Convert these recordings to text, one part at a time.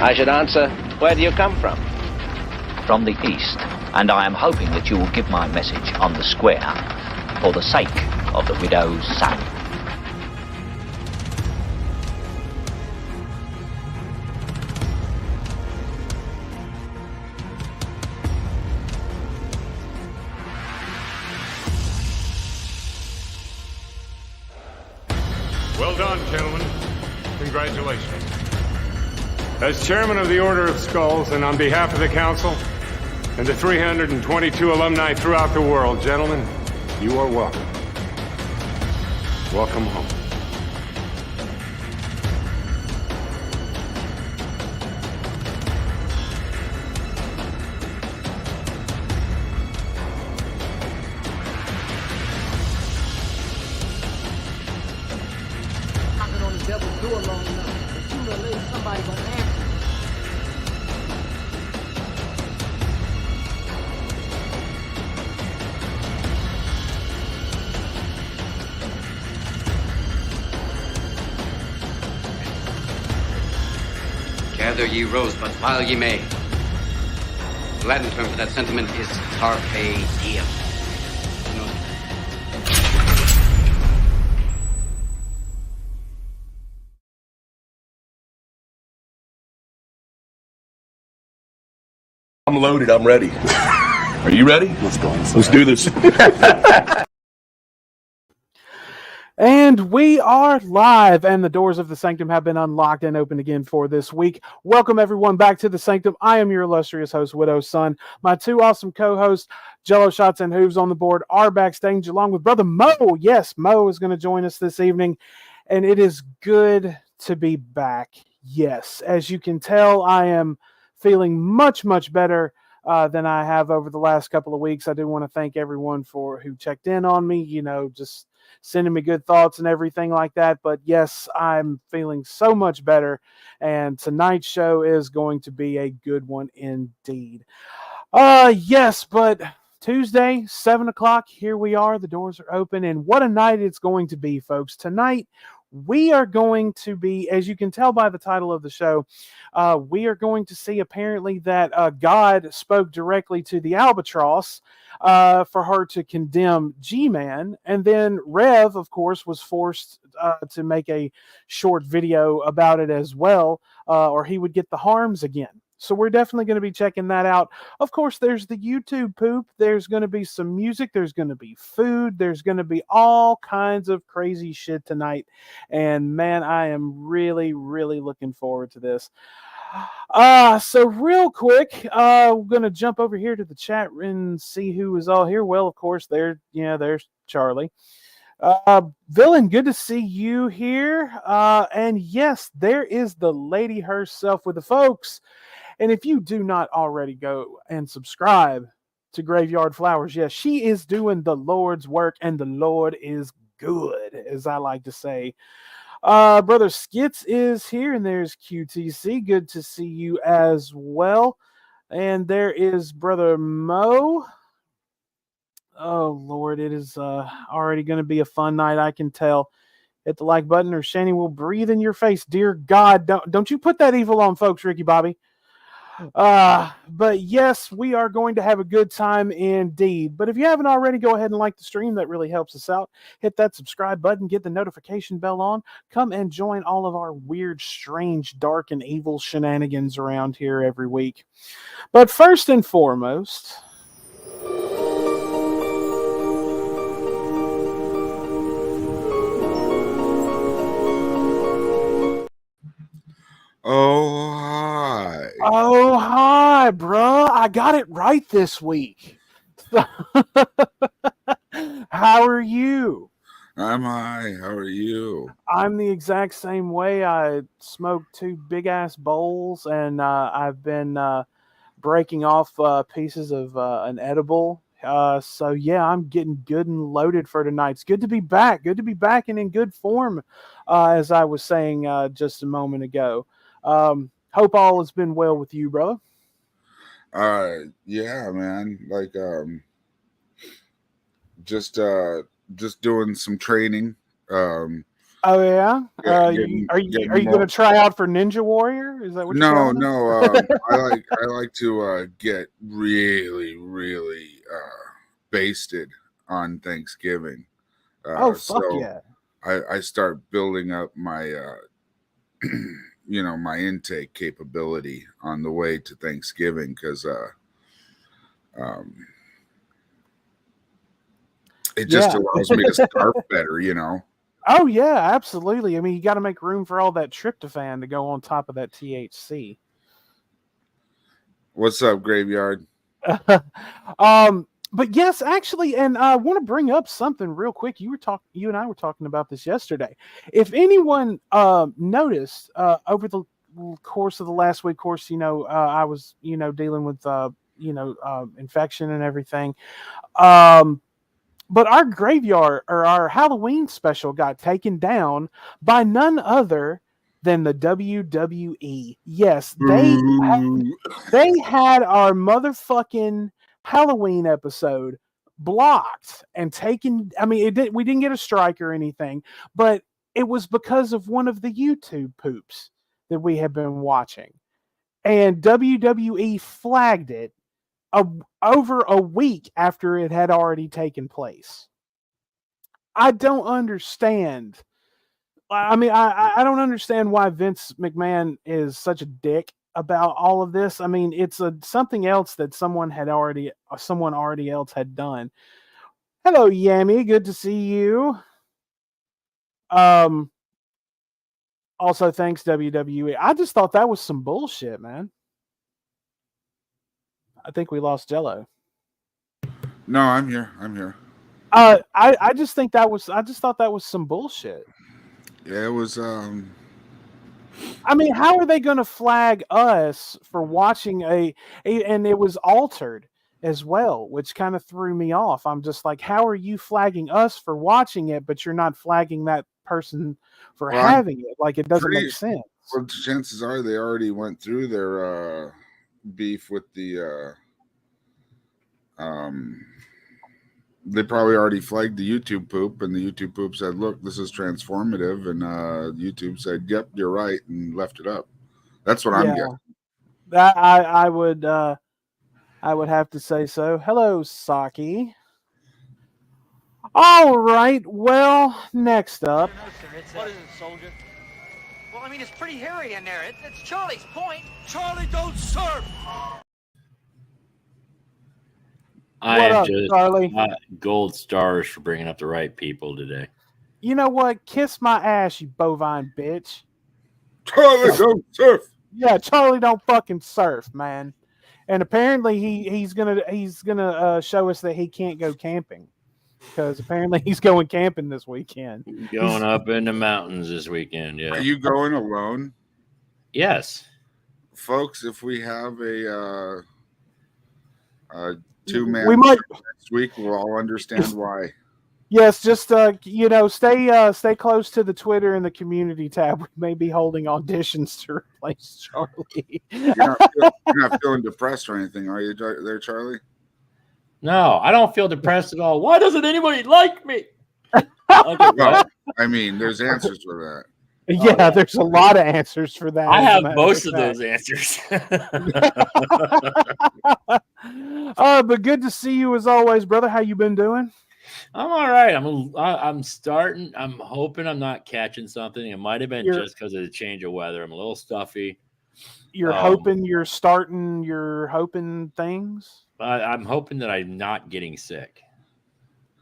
I should answer, where do you come from? From the east, and I am hoping that you will give my message on the square for the sake of the widow's son. Well done, gentlemen. Congratulations. As chairman of the Order of Skulls, and on behalf of the Council, and the 322 alumni throughout the world, gentlemen, you are welcome. Welcome home. Knocking on the devil's door long enough, but sooner or later somebody gonna answer. Gather ye rosebuds while ye may. The Latin term for that sentiment is carpe diem. I'm loaded. I'm ready. Are you ready? Let's go. Let's do this. And we are live, and the doors of the Sanctum have been unlocked and opened again for this week. Welcome, everyone, back to the Sanctum. I am your illustrious host, Widow's Son. My two awesome co-hosts, Jello Shots and Hooves on the board, are backstage along with Brother Mo. Yes, Mo is going to join us this evening, and it is good to be back. Yes, as you can tell, I am feeling much, much better than I have over the last couple of weeks. I do want to thank everyone who checked in on me, just sending me good thoughts and everything like that. But yes, I'm feeling so much better, and tonight's show is going to be a good one indeed. Yes, but Tuesday, 7 o'clock, here we are. The doors are open, and what a night it's going to be, folks. Tonight, we are going to be, as you can tell by the title of the show, we are going to see apparently that God spoke directly to the albatross for her to condemn Gman, and then Rev, of course, was forced to make a short video about it as well, or he would get the harms again. So we're definitely going to be checking that out. Of course, there's the YouTube poop. There's going to be some music. There's going to be food. There's going to be all kinds of crazy shit tonight. And man, I am really, really looking forward to this. So real quick, we're going to jump over here to the chat and see who is all here. Well, of course, there's Charlie. Villain, good to see you here. And yes, there is the lady herself with the folks. And if you do not already go and subscribe to Graveyard Flowers, yes, she is doing the Lord's work, and the Lord is good, as I like to say. Brother Skits is here, and there's QTC. Good to see you as well. And there is Brother Mo. Oh, Lord, it is already going to be a fun night, I can tell. Hit the like button, or Shanny will breathe in your face. Dear God, don't you put that evil on folks, Ricky Bobby. But yes, we are going to have a good time indeed. But if you haven't already, go ahead and like the stream. That really helps us out. Hit that subscribe button, get the notification bell on. Come and join all of our weird, strange, dark, and evil shenanigans around here every week. But first and foremost, Oh, hi. oh, hi, bruh. I got it right this week. How are you? I'm high. How are you? I'm the exact same way. I smoked 2 big-ass bowls, and I've been breaking off pieces of an edible. So, yeah, I'm getting good and loaded for tonight. It's good to be back. Good to be back and in good form, as I was saying just a moment ago. Hope all has been well with you, brother. Yeah, man. Like, just doing some training. Oh yeah. Are you getting going to try out for Ninja Warrior? Is that what you're No, telling us? no. I like to get really, really basted on Thanksgiving. Oh fuck So yeah. I start building up my my intake capability on the way to Thanksgiving because it just Yeah. allows me to starve better. Oh yeah, absolutely. I mean, you got to make room for all that tryptophan to go on top of that THC. What's up, Graveyard? But yes, actually, and I want to bring up something real quick. You and I were talking about this yesterday. If anyone noticed over the course of the last week, of course, I was dealing with infection and everything. But our graveyard or our Halloween special got taken down by none other than the WWE. Yes, they had our motherfucking Halloween episode blocked and taken. I mean, we didn't get a strike or anything, but it was because of one of the YouTube poops that we had been watching, and WWE flagged it over a week after it had already taken place. I don't understand. I mean, I don't understand why Vince McMahon is such a dick about all of this. I mean, it's something else that someone already else had done. Hello, Yami. Good to see you. Also, thanks WWE. I just thought that was some bullshit, man. I think we lost Jello. No, I'm here. I'm here. I just think I just thought that was some bullshit. Yeah, it was. I mean, how are they going to flag us for watching and it was altered as well, which kind of threw me off. I'm just like, how are you flagging us for watching it, but you're not flagging that person for having it? Like, it doesn't make sense. Well, chances are they already went through their beef with the they probably already flagged the YouTube poop, and the YouTube poop said, look, this is transformative, and YouTube said, yep, you're right, and left it up. That's what I'm guessing. I would have to say so. Hello, Saki. All right, well, next up. What is it, soldier? Well, I mean, it's pretty hairy in there. It's Charlie's point. Charlie, don't surf! What up, Charlie? Gold stars for bringing up the right people today. You know what? Kiss my ass, you bovine bitch. Charlie don't surf. Yeah, Charlie don't fucking surf, man. And apparently he's gonna show us that he can't go camping because apparently he's going camping this weekend. Going up in the mountains this weekend. Yeah. Are you going alone? Yes, folks. If we have a 2-man we might next week, we'll all understand why. Yes, just stay close to the Twitter and the community tab. We may be holding auditions to replace Charlie. You're not feeling depressed or anything, are you there, Charlie? no, I don't feel depressed at all. Why doesn't anybody like me? Well, I mean, there's answers for that. Yeah, there's a lot of answers for that. I have most of those answers. But good to see you as always, brother. How you been doing? I'm all right. I'm starting. I'm hoping I'm not catching something. It might have been just because of the change of weather. I'm a little stuffy. You're hoping things. I'm hoping that I'm not getting sick.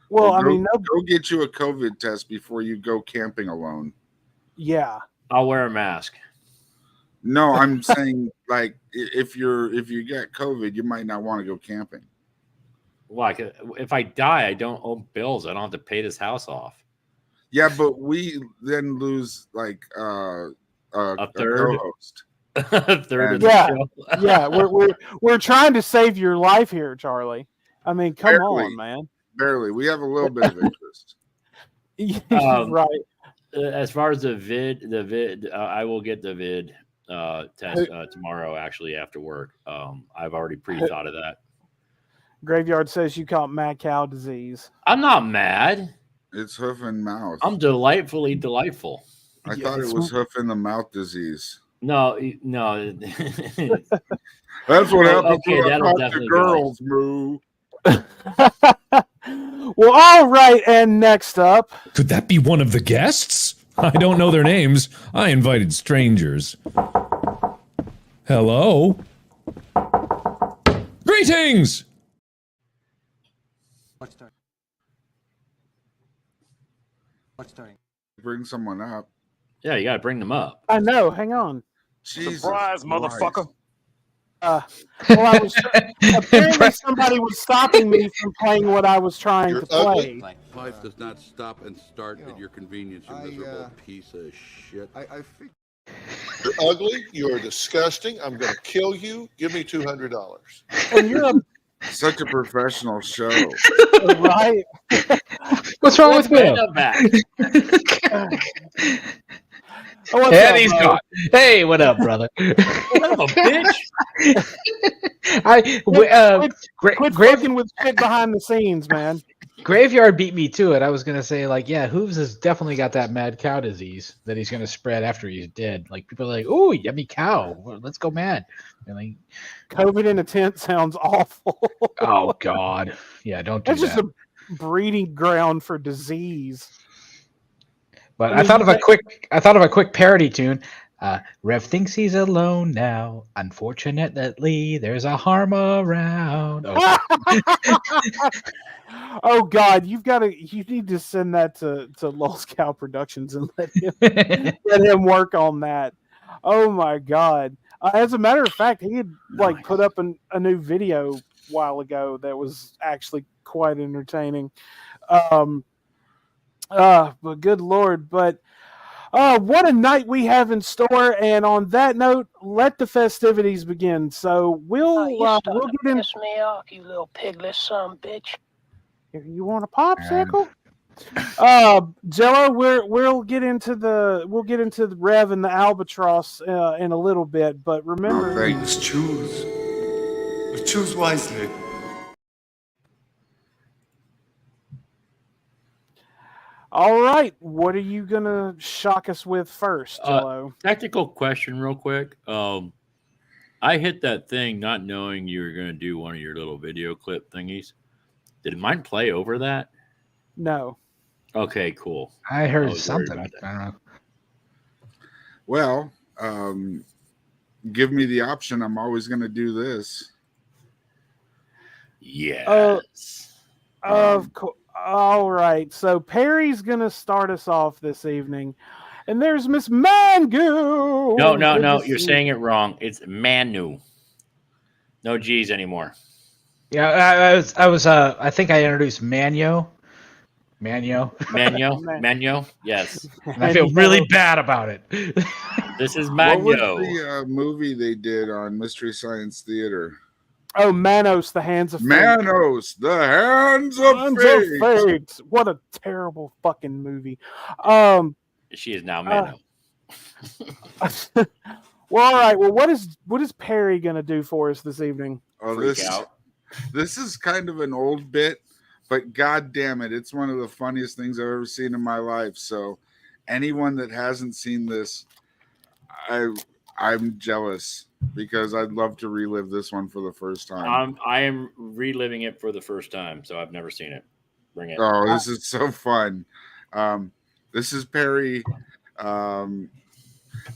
Well, I go, mean, go get you a COVID test before you go camping alone. Yeah, I'll wear a mask. No, I'm saying like if you get COVID, you might not want to go camping. Like if I die, I don't owe bills. I don't have to pay this house off. Yeah, but we then lose like a third co-host. A third of yeah, the show. yeah. We're trying to save your life here, Charlie. I mean, come Barely. on, man. Barely. We have a little bit of interest. Right. As far as the vid, I will get the vid test tomorrow. Actually, after work, I've already pre-thought of that. Graveyard says you caught mad cow disease. I'm not mad. It's hoof and mouth. I'm delightfully delightful. I thought it was hoof and the mouth disease. No. That's what happens Okay, when I that'll talk to definitely girls, Moo. Well, all right, and next up. Could that be one of the guests? I don't know their names. I invited strangers. Hello? Greetings! What's starting? What's starting? Bring someone up. Yeah, you gotta bring them up. I know. Hang on. Jesus Surprise, motherfucker. Well, I was apparently somebody was stopping me from playing what I was trying to play. Life does not stop and start at your convenience, you miserable piece of shit. You're ugly. You're disgusting. I'm going to kill you. Give me $200. And you're Such a professional show. right. What's wrong with Will? And he's gone. Hey, what up, brother? Son of a bitch. Quit fucking with shit behind the scenes, man. Graveyard beat me to it. I was gonna say, like, yeah, Hooves has definitely got that mad cow disease that he's gonna spread after he's dead. Like, people are like, "Ooh, yummy cow, let's go mad." And like, COVID in a tent sounds awful. oh God, yeah, don't do That's that. just a breeding ground for disease. But I thought of a quick parody tune. Rev thinks he's alone now. Unfortunately, there's a harm around. Oh, oh God, you need to send that to Lulz Cow Productions and let him work on that. Oh my God. As a matter of fact, he had put up a new video a while ago that was actually quite entertaining. But good Lord, but what a night we have in store, and on that note, let the festivities begin. So we'll get in. Piss me off, you little piglet son of a bitch. You want a popsicle? Jello, we'll get into the Rev and the albatross in a little bit, but remember, Thanks. Choose wisely. all right, what are you gonna shock us with first, Jello? Technical question, real quick. I hit that thing not knowing you were going to do one of your little video clip thingies. Did mine play over that? No. Okay, cool. I heard something. I don't know. Well, give me the option. I'm always going to do this. Yes. Of course. All right. So Perry's going to start us off this evening. And there's Miss Mangu. No. You're saying it wrong. It's Manu. No G's anymore. Yeah, I think I introduced Manyo. Manyo. Yes. And I feel really bad about it. This is What was Manyo. the movie they did on Mystery Science Theater? Oh, Manos, the Hands of Fate. Manos, the Hands of Fate. What a terrible fucking movie. She is now Mano. Well, all right. Well, what is Perry gonna do for us this evening? Oh, Freak out. This is kind of an old bit, but god damn it, it's one of the funniest things I've ever seen in my life. So anyone that hasn't seen this, I'm jealous because I'd love to relive this one for the first time. I am reliving it for the first time, so I've never seen it. Bring it. Oh, this is so fun. This is Perry.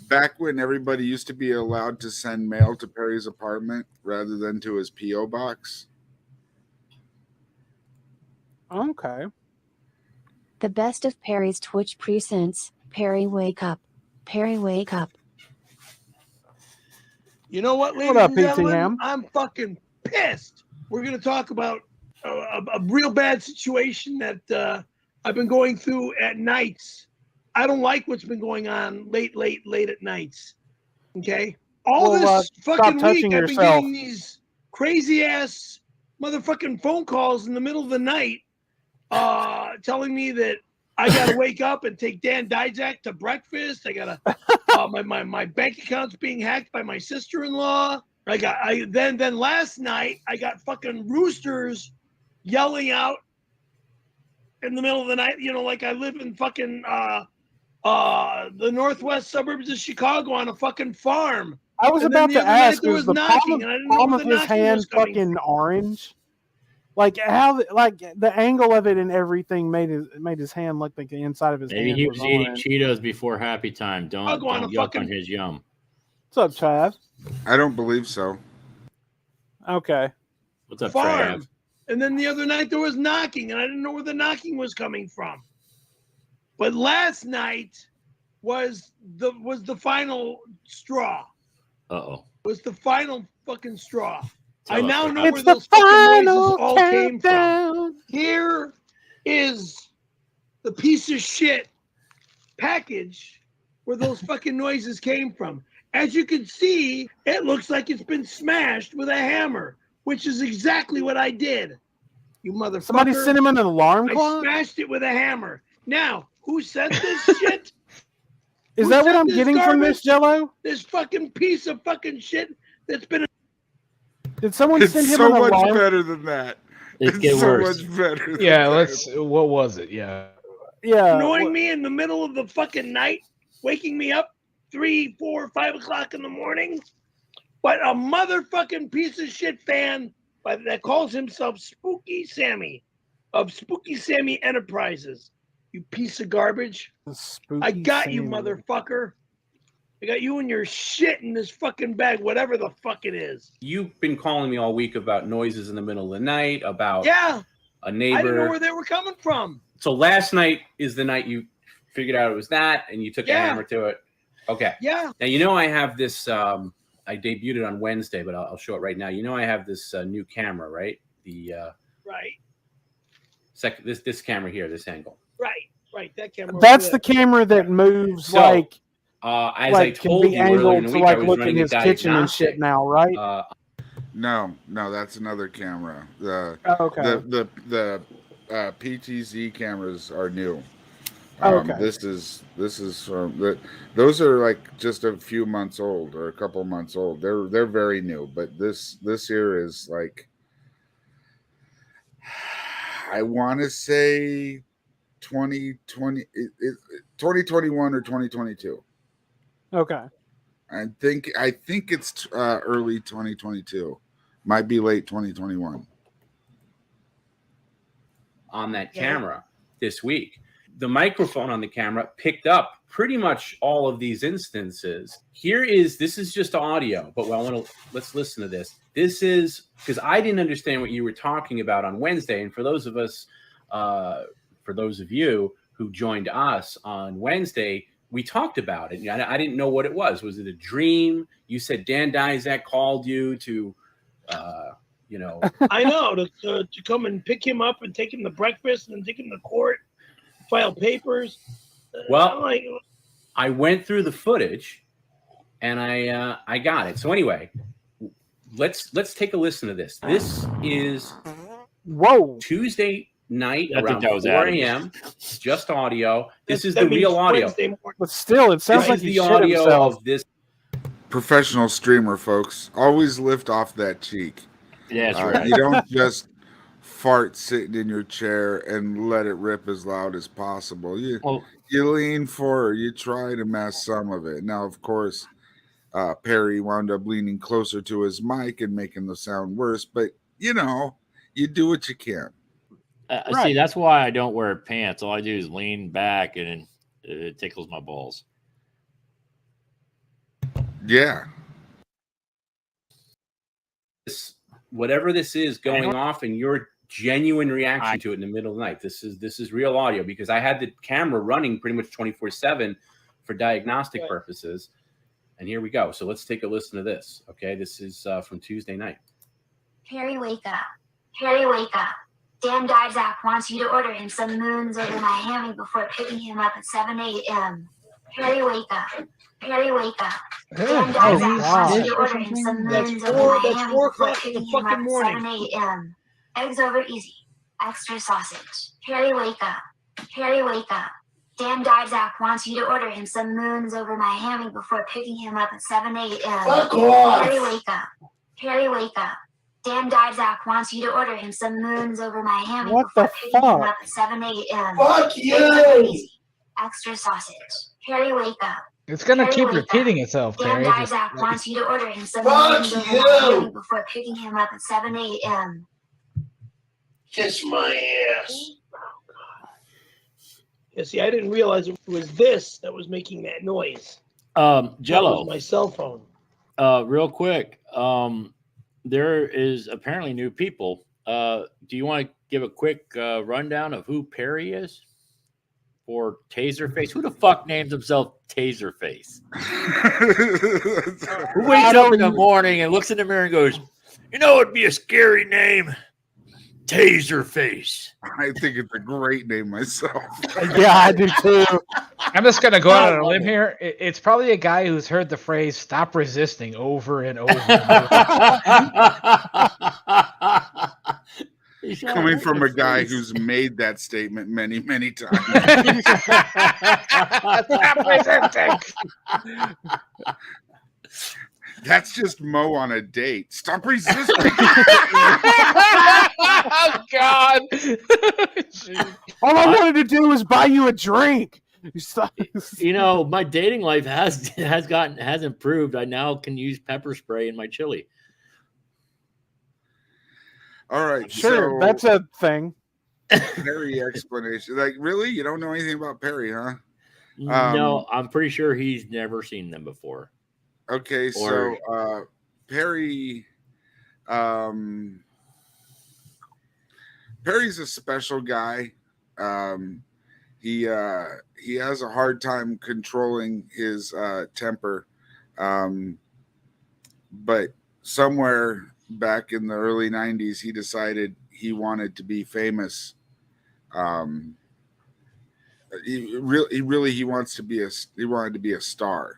Back when everybody used to be allowed to send mail to Perry's apartment rather than to his P.O. box. Okay. The best of Perry's Twitch presents Perry Wake Up. Perry Wake Up. You know what, ladies and gentlemen? I'm fucking pissed. We're going to talk about a real bad situation that I've been going through at nights. I don't like what's been going on late at nights. Okay? All this fucking week, I've been getting these crazy ass motherfucking phone calls in the middle of the night telling me that I gotta wake up and take Dan Dijak to breakfast. I gotta my bank account's being hacked by my sister-in-law. Then last night I got fucking roosters yelling out in the middle of the night. You know, like I live in fucking the northwest suburbs of Chicago on a fucking farm. I was And then about the to other night ask, there is was the knocking, and I didn't know palm where of the his knocking hand was coming fucking from. orange? Like how, like the angle of it and everything made his hand look like the inside of his Maybe hand he was was eating orange. Cheetos before happy time. I'll Don't go on a yuck fucking- on his yum. What's up, Trav? I don't believe so. Okay. What's up, farm. Trav? And then the other night there was knocking, and I didn't know where the knocking was coming from. But last night was the final straw. Uh-oh. Was the final fucking straw. Tell I us now what know happened. where those fucking noises final all came from. countdown. Here is the piece of shit package where those fucking noises came from. As you can see, it looks like it's been smashed with a hammer, which is exactly what I did. You motherfucker. Somebody sent him an alarm clock? I smashed it with a hammer. Now, who sent this shit? Is Who that what sent I'm this getting from this, garbage? Jello? This fucking piece of fucking shit that's been... Did someone It's send him so an much alarm? better than that. It get so worse. much better. Than Yeah, that. what was it? Yeah. Yeah. Annoying me in the middle of the fucking night, waking me up 3, 4, 5 o'clock in the morning. But a motherfucking piece of shit fan that calls himself Spooky Sammy of Spooky Sammy Enterprises. You piece of garbage. I got you, motherfucker. I got you and your shit in this fucking bag, whatever the fuck it is. You've been calling me all week about noises in the middle of the night, about a neighbor. I didn't know where they were coming from. So last night is the night you figured out it was that, and you took a hammer to it. Okay. Yeah. Now, you know I have this, I debuted it on Wednesday, but I'll show it right now. You know I have this new camera, right? The Right. This camera here, this angle. Right. That camera. That's the camera that moves So, like as like I can told be you earlier in angled the to week, I like was look at running a his kitchen and diagnostic. shit now, right? No, that's another camera. The Okay. the PTZ cameras are new. Okay. This is from those are like just a few months old or a couple months old. They're very new, but this here is like, I want to say 2021 or 2022. Okay. I think it's early 2022. Might be late 2021. On that camera this week. The microphone on the camera picked up pretty much all of these instances. This is just audio, but let's listen to this. This is because I didn't understand what you were talking about on Wednesday. And for those of us, for those of you who joined us on Wednesday, we talked about it. I didn't know what it was. Was it a dream? You said Dan Dizak called you to, I know, to come and pick him up and take him to breakfast and then take him to court, file papers. Well, I went through the footage and I got it. So anyway, let's take a listen to this. This is Tuesday night around 4 a.m. Just audio. This is the real audio. But still, it sounds This like is he the shit audio himself. of this. Professional streamer, folks. Always lift off that cheek. Yeah, that's right. You don't just fart sitting in your chair and let it rip as loud as possible. You lean forward. You try to mask some of it. Now, of course, Perry wound up leaning closer to his mic and making the sound worse. But, you do what you can. See, that's why I don't wear pants. All I do is lean back and it tickles my balls. Yeah. Whatever this is going off and your genuine reaction to it in the middle of the night. This is real audio because I had the camera running pretty much 24/7 for diagnostic purposes. And here we go. So let's take a listen to this. Okay, this is from Tuesday night. Harry, wake up. Harry, wake up. Dan Dizak wants you to order him some moons over my hammy before picking him up at 7 a.m. Harry, wake up. Harry, wake up. Dan Dizak wants you to order him some moons over my hammy before picking him up at 7 a.m. Eggs over easy. Extra sausage. Harry, wake up. Harry, wake up. Dan Dizak wants you to order him some moons over my hammy before picking him up at 7 a.m. Fuck off. Harry, wake up. Harry, wake up. Dan Dybzak wants you to order him some moons over my hammy What before the picking him fuck? up at 7 a.m. Fuck It's you! crazy. Extra sausage. Harry, wake up. It's gonna Harry, keep wake repeating up. itself, Dan Perry. Just Dybzak wants you to order him some Fuck moons over my you! hammy before picking him up at 7 a.m. Kiss my ass. Yeah, see, I didn't realize it was this that was making that noise. That Jello. was my cell phone. Real quick. There is apparently new people. Do you want to give a quick rundown of who Perry is? Or Taserface? Who the fuck names himself Taserface? Who wakes up in the morning and looks in the mirror and goes, you know, it'd be a scary name. Taserface. I think it's a great name myself. Yeah, I do too. I'm just gonna go out on a limb here. It's probably a guy who's heard the phrase "stop resisting" over and over. Coming from a guy who's made that statement many, many times. Stop resisting. That's just Mo on a date. Stop resisting. Oh God! All I wanted to do was buy you a drink. You know, my dating life has improved. I now can use pepper spray in my chili. All right, sure, so that's a thing. Perry explanation. Like, really? You don't know anything about Perry, huh? No, I'm pretty sure he's never seen them before. Okay, so Perry, Perry's a special guy. He has a hard time controlling his temper, but somewhere back in the early 90s, he decided he wanted to be famous. He wanted to be a star.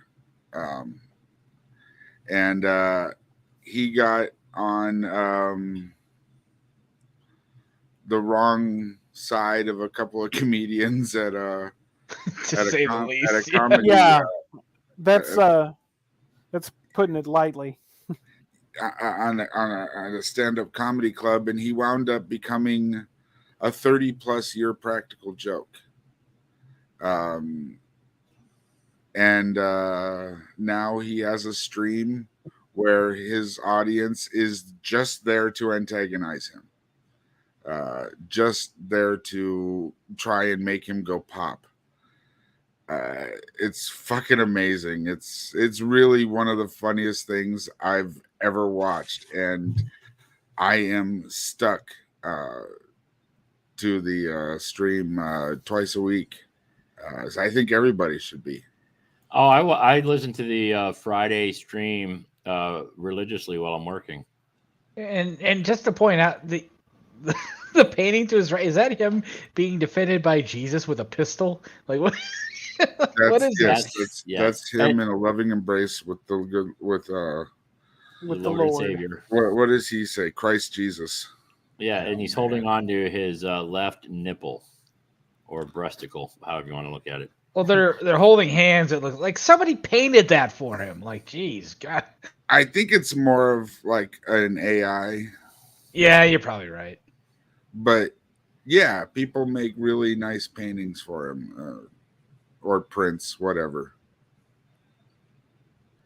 And he got on the wrong side of a couple of comedians at a comedy. Yeah, that's putting it lightly. On a stand-up comedy club, and he wound up becoming a 30-plus year practical joke. And now he has a stream where his audience is just there to antagonize him, just there to try and make him go pop. It's fucking amazing. It's really one of the funniest things I've ever watched, and I am stuck to the stream twice a week. So I think everybody should be. Oh, I listen to the Friday stream religiously while I'm working. And just to point out, the painting to his right, is that him being defended by Jesus with a pistol? Like what? What is that? That's him in a loving embrace with the Lord and Savior. What does he say? Christ Jesus. Yeah, and he's holding on to his left nipple or breasticle, however you want to look at it. Well, they're holding hands. It looks like somebody painted that for him. Like, geez, God. I think it's more of like an AI. Yeah, you're probably right. But yeah, people make really nice paintings for him, or prints, whatever.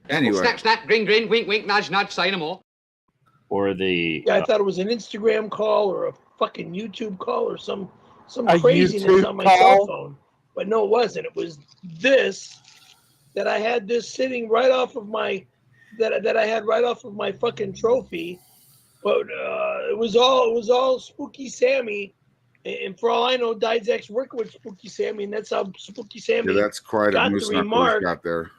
Anyway, Snap, snap, grin, grin, wink, wink, nudge, nudge, say no more. Or the I thought it was an Instagram call or a fucking YouTube call or some A craziness YouTube on my call? cell phone. But no, it wasn't. It was this that I had this sitting right off of my that I had right off of my fucking trophy. But it was all Spooky Sammy. And for all I know, Dybzak's working with Spooky Sammy, and that's how Spooky Sammy that's quite a got moose the knuckle remark got there.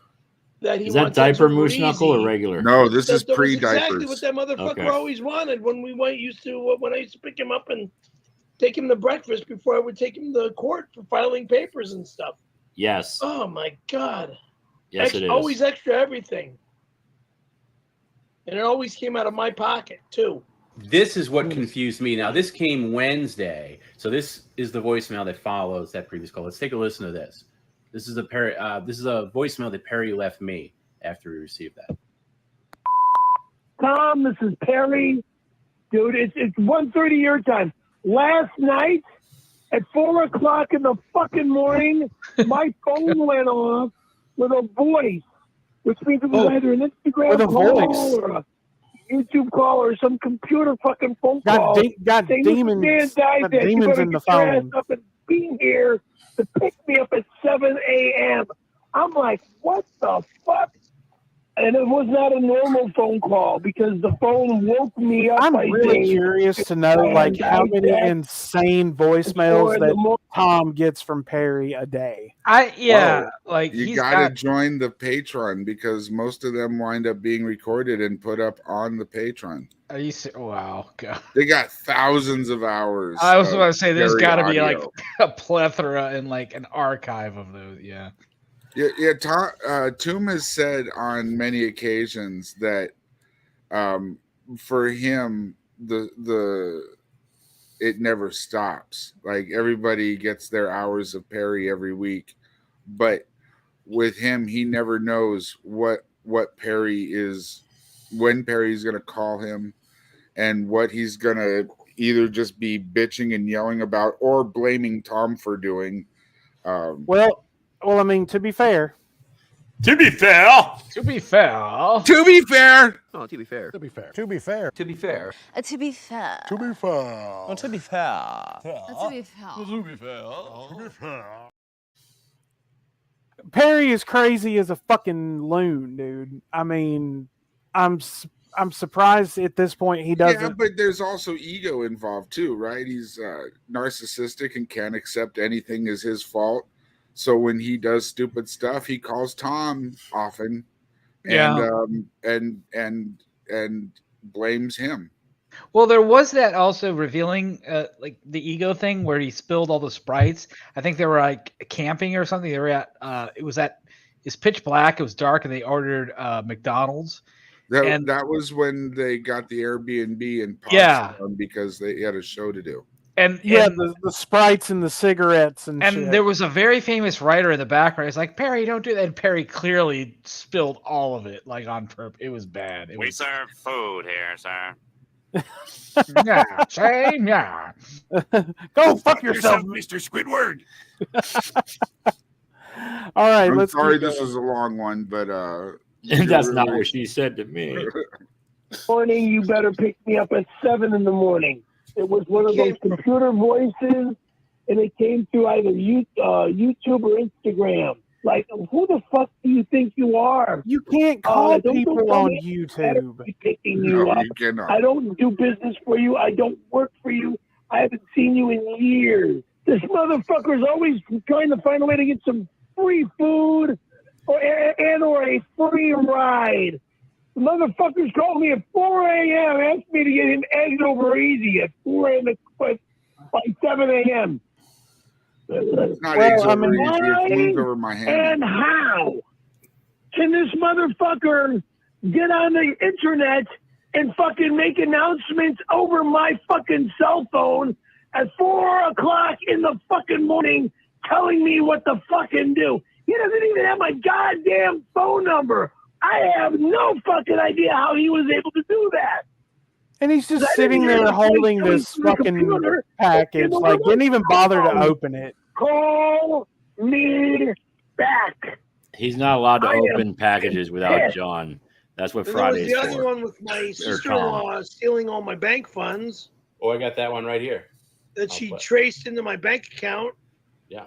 that he is that wants diaper it moose super knuckle or easy. regular? No, this is That was pre-diapers. exactly what that motherfucker Okay. always wanted when I used to pick him up and take him to breakfast before I would take him to court for filing papers and stuff. Yes. Oh my God. Yes, it is. Always extra everything. And it always came out of my pocket too. This is what confused me. Now, this came Wednesday, so this is the voicemail that follows that previous call. Let's take a listen to this. This is a voicemail that Perry left me after we received that. Tom, this is Perry. dude. It's 1:30 your time. Last night at 4 o'clock in the fucking morning, my phone went off with a voice, which means it was either an Instagram call or a YouTube call or some computer fucking phone call. Got demons. Man died there. You better in the get your ass phone. up and be here to pick me up at 7 a.m. I'm like, what the fuck? And it was not a normal phone call because the phone woke me up. I'm really curious to know, like, how many insane voicemails that Tom gets from Perry a day. Like you gotta join the Patreon because most of them wind up being recorded and put up on the Patreon. Are you? Wow, God. They got thousands of hours. I was about to say there's got to be like audio. a plethora and like an archive of those. Yeah. Yeah. Toom has said on many occasions that for him it never stops. Like everybody gets their hours of Perry every week, but with him, he never knows what Perry is, when Perry's going to call him, and what he's going to either just be bitching and yelling about or blaming Tom for doing. Well, I mean, to be fair. To be fair. Oh, to be fair. To be fair. To be fair. To be fair. To be fair. To be fair. To be fair. To be fair. To be fair. To be fair. Perry is crazy as a fucking loon, dude. I mean, I'm surprised at this point he doesn't. Yeah, but there's also ego involved too, right? He's narcissistic and can't accept anything as his fault. So when he does stupid stuff, he calls Tom often, and blames him. Well, there was that also revealing like the ego thing where he spilled all the Sprites. I think they were like camping or something. They were at it's pitch black. It was dark, and they ordered McDonald's. That was when they got the Airbnb and Potsdam because they had a show to do. And the Sprites and the cigarettes and shit. There was a very famous writer in the background. It's like, Perry, don't do that. And Perry clearly spilled all of it, like on purpose. It was bad. We serve food here, sir. Yeah, same, yeah. Go fuck yourself, Mr. Squidward. All right, I'm sorry this is a long one, but that's not what she said to me. Morning, you better pick me up at 7 in the morning. It was one of those computer voices, and it came through either YouTube or Instagram. Like, who the fuck do you think you are? You can't call people on YouTube. Picking you up. You cannot. I don't do business for you. I don't work for you. I haven't seen you in years. This motherfucker's always trying to find a way to get some free food or a free ride. The motherfuckers called me at 4 a.m. asked me to get him egged over easy at 4 a.m. by 7 a.m. It's not eggs over easy. It's moved over my hand. And how can this motherfucker get on the internet and fucking make announcements over my fucking cell phone at 4 o'clock in the fucking morning telling me what to fucking do? He doesn't even have my goddamn phone number. I have no fucking idea how he was able to do that. And he's just sitting there holding this fucking package. Like, didn't even bother to open it. Call me back. He's not allowed to open packages without John. That's what Friday is There for. was the other one with my sister-in-law stealing all my bank funds. Oh, I got that one right here. That she traced into my bank account. Yeah.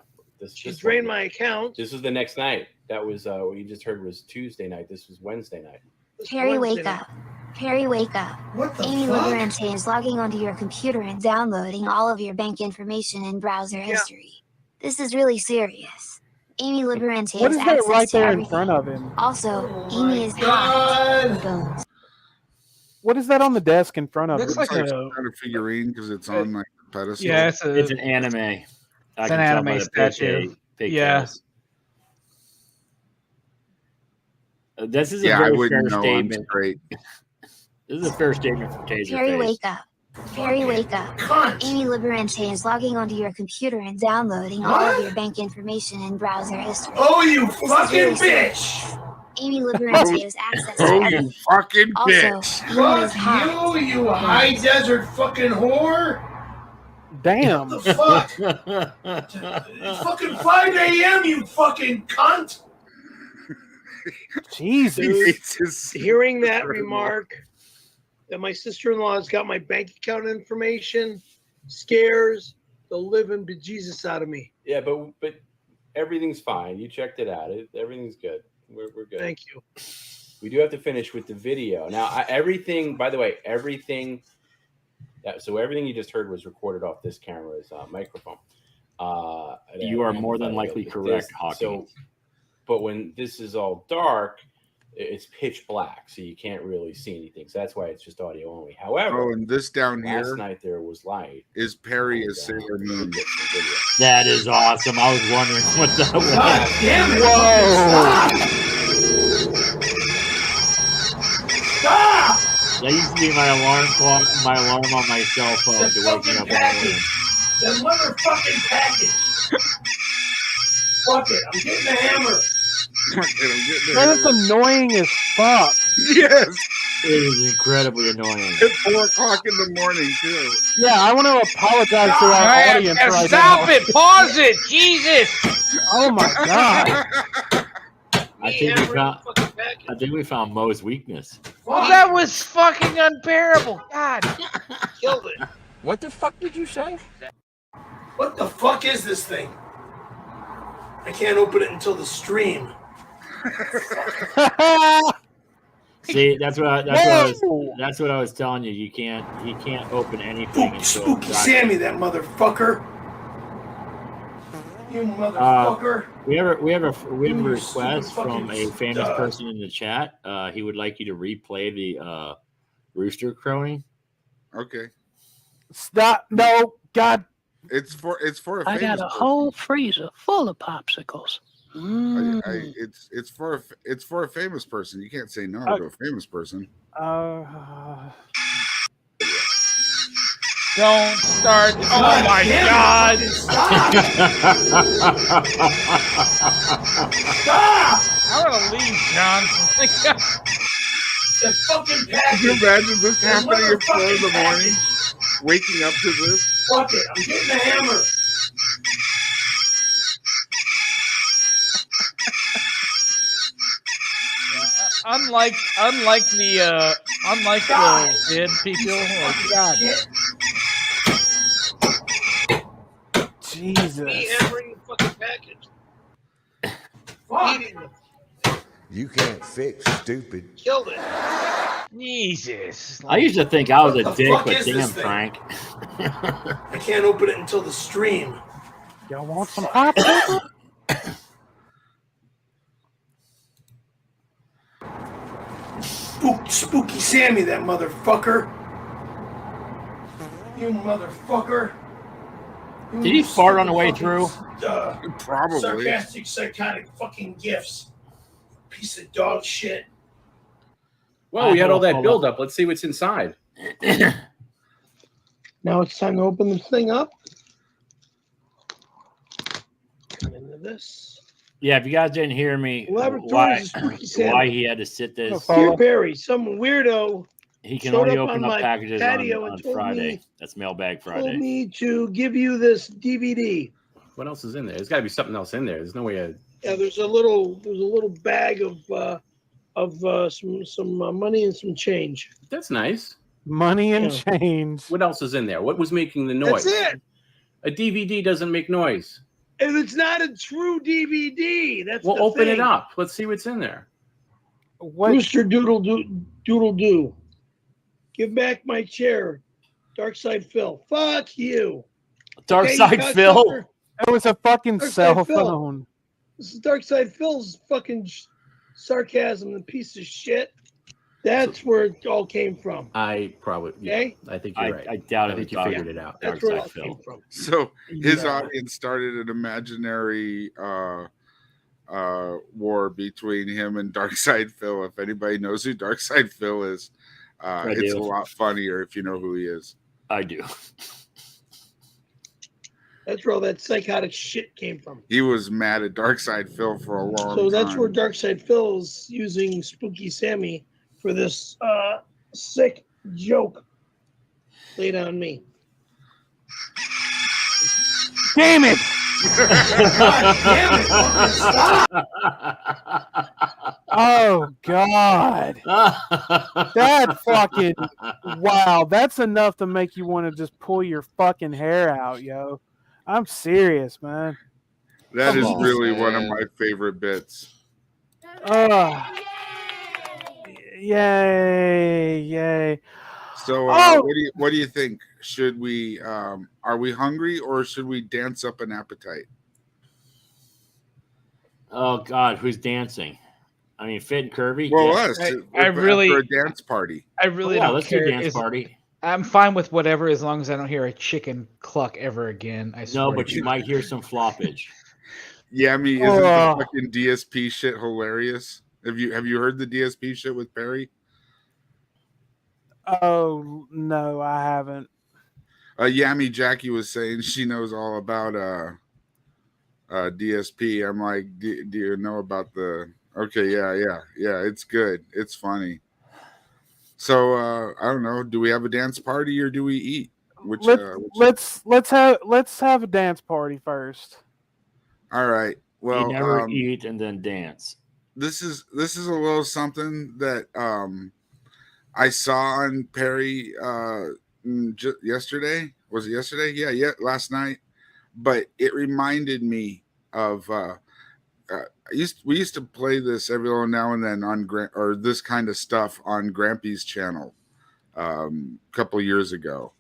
She drained my account. This was the next night. That was what you just heard was Tuesday night. This was Wednesday night. Perry, wake up. Perry, wake up. What the Amy fuck? Liberante is logging onto your computer and downloading all of your bank information and browser history. This is really serious. Amy Liberante What has is that access right to there in everything. front of him? Also, Amy is hacked. Bones. What is that on the desk in front of Looks him? like a figurine because it's on like a pedestal. Yeah, it's an anime. It's an anime statue. Yeah. This is a I very fair wouldn't know. I'm statement. straight. This is a fair statement from Perry, Taserface. wake up. Perry, wake up. Amy Liberante is logging onto your computer and downloading all of your bank information and browser history. Oh, you This is fucking really bitch! serious. Amy Liberace has access to everything. You fucking Also, bitch. Moon is hot. You high desert fucking whore! Damn. What the fuck? It's fucking 5 a.m., you fucking cunt! Jesus. Hearing that remark, that my sister-in-law's got my bank account information, scares the living bejesus out of me. Yeah, but everything's fine. You checked it out. Everything's good. We're good. Thank you. We do have to finish with the video. Now, everything, by the way, everything you just heard was recorded off this camera's microphone. You are more than likely correct, Hawking. But when this is all dark, it's pitch black, so you can't really see anything. So that's why it's just audio only. However, and this down last here night there was light. is Perry as Sailor Moon. That is awesome. I was wondering what that was. God damn it! Whoa! Stop! That used to be my alarm clock, my alarm on my cell phone to wake me up in the morning. That motherfucking package! Fuck it, I'm getting the hammer. That's annoying as fuck. Yes. It is incredibly annoying. At 4 o'clock in the morning, too. Yeah, I want to apologize to our audience right stop now. it! Pause it! Jesus! Oh my god. I think we found Mo's weakness. That was fucking unbearable. God. Killed it. What the fuck did you say? What the fuck is this thing? I can't open it until the stream. See, that's what I was telling you. You can't open anything until Spooky Sammy, that motherfucker. You motherfucker. We have a request from a famous person in the chat. He would like you to replay the rooster crowing. Okay. Stop! No, God. It's for a I got a whole freezer full of popsicles. It's for a famous person. You can't say no to a famous person. Don't start. Oh my God. Stop! I'm going to leave, John. The fucking package. Can you imagine this happening at 4 in the morning? Waking up to this? Fuck it, I'm getting the hammer. Unlike the dead people. Oh God. Jesus. Me hammering the fucking package. Fuck. You can't fix stupid. Killed it. Jesus. I used to think I was a What the dick, fuck but is this damn, thing? Frank. I can't open it until the stream. Y'all want some popcorn? Spooky Sammy, that motherfucker. You motherfucker. Did he fart on the way through? Probably. Sarcastic, psychotic fucking gifts. Piece of dog shit. Well, we had all that buildup. Let's see what's inside. Now it's time to open this thing up. Come into this. Yeah, if you guys didn't hear me, Laboratories of Spooky Sammy. why he had to sit this. Dear Barry, some weirdo He can showed only up open on up my packages patio on and told Friday. me- That's Mailbag told Friday. me to give you this DVD. What else is in there? There's got to be something else in there. There's no way. Yeah, there's a little bag of some money and some change. That's nice. Money and Yeah. change. What else is in there? What was making the noise? That's it. A DVD doesn't make noise. And it's not a true DVD. That's Well, the open thing. it up. Let's see what's in there. What? Rooster doodle do. Give back my chair. Dark Side Phil. Fuck you. Dark Okay, Side you Phil. cocksucker. It was a fucking Dark cell Side Phil. phone. This is Dark Side Phil's fucking sarcasm and piece of shit. That's where it all came from. I probably. Yeah, Okay? I think you're right. I doubt I it. think you figured it out. That's Dark where it all Side came Phil. from. So his Yeah. audience started an imaginary war between him and Darkside Phil. If anybody knows who Darkside Phil is, it's do. a lot funnier if you know who he is. I do. That's where all that psychotic shit came from. He was mad at Darkside Phil for a long time. So that's where Darkside Phil's using Spooky Sammy for this sick joke laid on me. Damn it! God damn it! Stop! Oh God! That fucking wow! That's enough to make you want to just pull your fucking hair out, yo. I'm serious, man. That is really one of my favorite bits. Yay! Yay! So, what do you think? Should we? Are we hungry, or should we dance up an appetite? Oh God, who's dancing? I mean, Fit and Kirby. Well, yeah. us. I really for a dance party. I really yeah, don't let's care. do a dance party. I'm fine with whatever as long as I don't hear a chicken cluck ever again. I swear. No, but you might hear some floppage. Yeah, I mean, isn't the fucking DSP shit hilarious? Have you heard the DSP shit with Perry? Oh no, I haven't. Yami Jackie was saying she knows all about DSP. I'm like, do you know about the? Okay, yeah. It's good. It's funny. So I don't know. Do we have a dance party or do we eat? Let's have a dance party first. All right. Well, you never eat and then dance. This is a little something that I saw on Perry yesterday. Was it yesterday? Yeah, last night. But it reminded me of we used to play this every now and then on or this kind of stuff on Grampy's channel a couple years ago.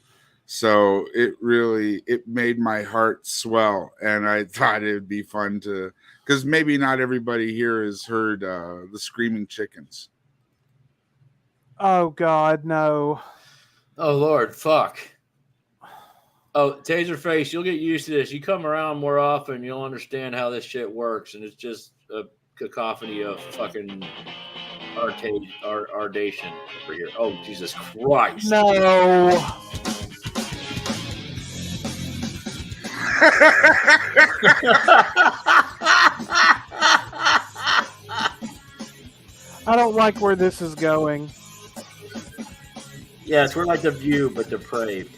So it made my heart swell, and I thought it would be fun to, because maybe not everybody here has heard the Screaming Chickens. Oh God, no. Oh Lord, fuck. Oh, Taserface, you'll get used to this. You come around more often, you'll understand how this shit works, and it's just a cacophony of fucking ardation over here. Oh, Jesus Christ. No. I don't like where this is going. Yes, we're like The View, but depraved.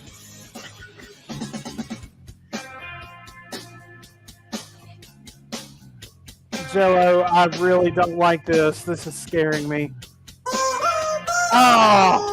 Jello, I really don't like this. This is scaring me. Oh!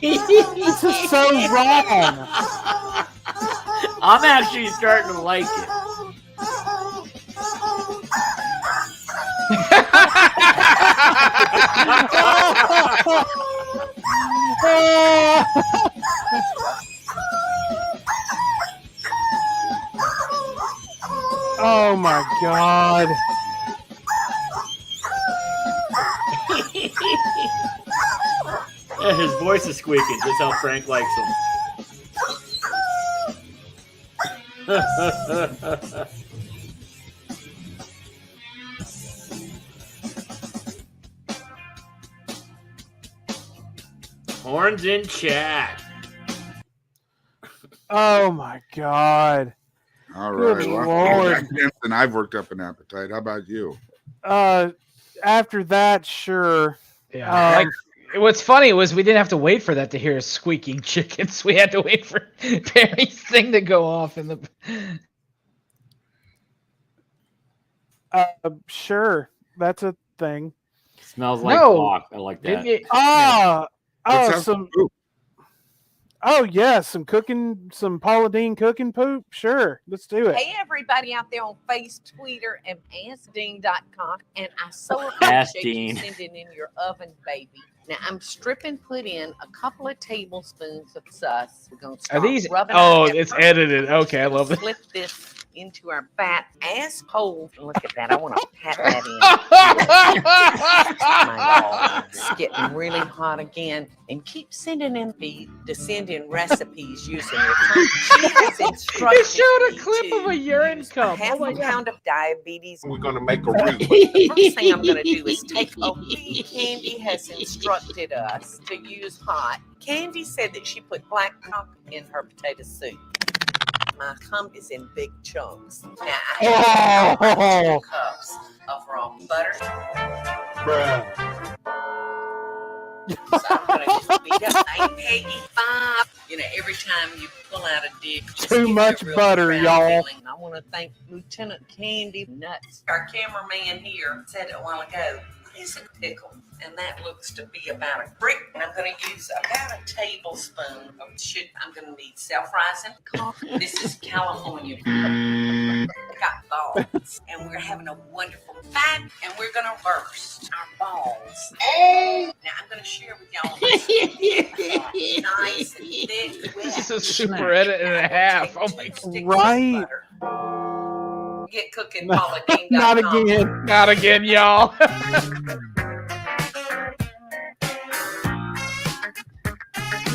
This is so wrong. I'm actually starting to like it. Oh my God. Yeah, his voice is squeaking, just how Frank likes him. Horns in chat. Oh my God. All Good right. Lord. And I've worked up an appetite. How about you? After that, sure. Yeah. What's funny was we didn't have to wait for that to hear squeaking chickens. We had to wait for Perry's thing to go off in the. Sure, that's a thing. Smells like clock. I like that. Some cooking, some Paula Deen cooking poop. Sure, let's do it. Hey, everybody out there on Face, Twitter, and AskDean.com. And I so appreciate you sending in your oven, baby. Now, I'm put in a couple of tablespoons of sus. We're going to start Are these? rubbing Oh, it it's edited. Okay, I love it. Split this into our fat asshole. Look at that. I want to pat that in. My God. It's getting really hot again. And keep sending in feed to send in recipes using your tongue. She has instructed They showed a me clip to of a urine use cup. half Oh my a God. pound of diabetes. We're gonna make a roux. The first thing I'm going to do is take a wee. Candy has instructed us to use hot. Candy said that she put black pepper in her potato soup. My cum is in big chunks. Now I have about 2 cups of raw butter. So I'm going to just beat up. Hey, Peggy, Bob. You know, every time you pull out a dick, just Too gives much you a real butter, proud y'all. feeling. I want to thank Lieutenant Candy Nuts. Our cameraman here said it a while ago, what is a pickle? And that looks to be about a brick. And I'm going to use about a tablespoon of shit. I'm going to need self-rising coffee. This is California. I got balls. And we're having a wonderful time. And we're going to burst our balls. Now I'm going to share with y'all this nice and thick. This is a super edit and a half. Oh my God. Right. Get cooking, Paula Dean. Not again. Not again, y'all.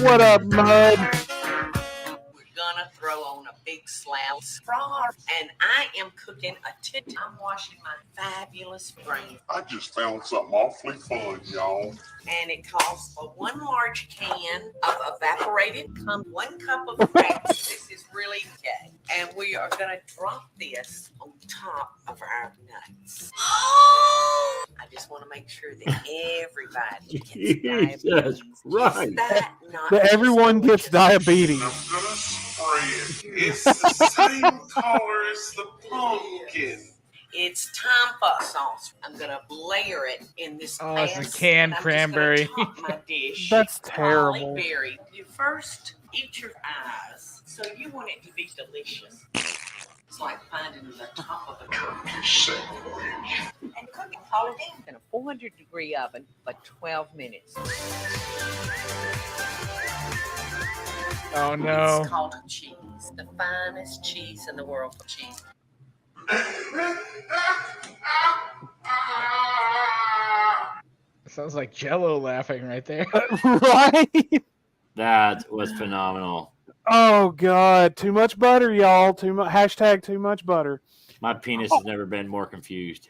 What up, Mud? We're gonna throw on a big slab of spraw, and I am cooking a tit. I'm washing my fabulous brain. I just found something awfully fun, y'all. And it calls for 1 large can of evaporated cum, 1 cup of Foeks. This is really gay. And we are gonna drop this on top of our nuts. I just want to make sure that everybody gets diabetes. Right. Is that not That everyone gets diabetes. I'm gonna spray it. It's the same color as the pumpkin. It's Tampa sauce. I'm gonna layer it in this. Oh, it's a canned cranberry. My dish. That's terrible. Holly berry. You first eat your eyes, so you want it to be delicious. It's like finding the top of a turkey sandwich. And cooking Holly berry in a 400-degree oven for 12 minutes. Oh no. It's called cheese. The finest cheese in the world for cheese. Sounds like Jello laughing right there. Right? That was phenomenal. Oh God, too much butter, y'all. Hashtag too much butter. My penis has never been more confused.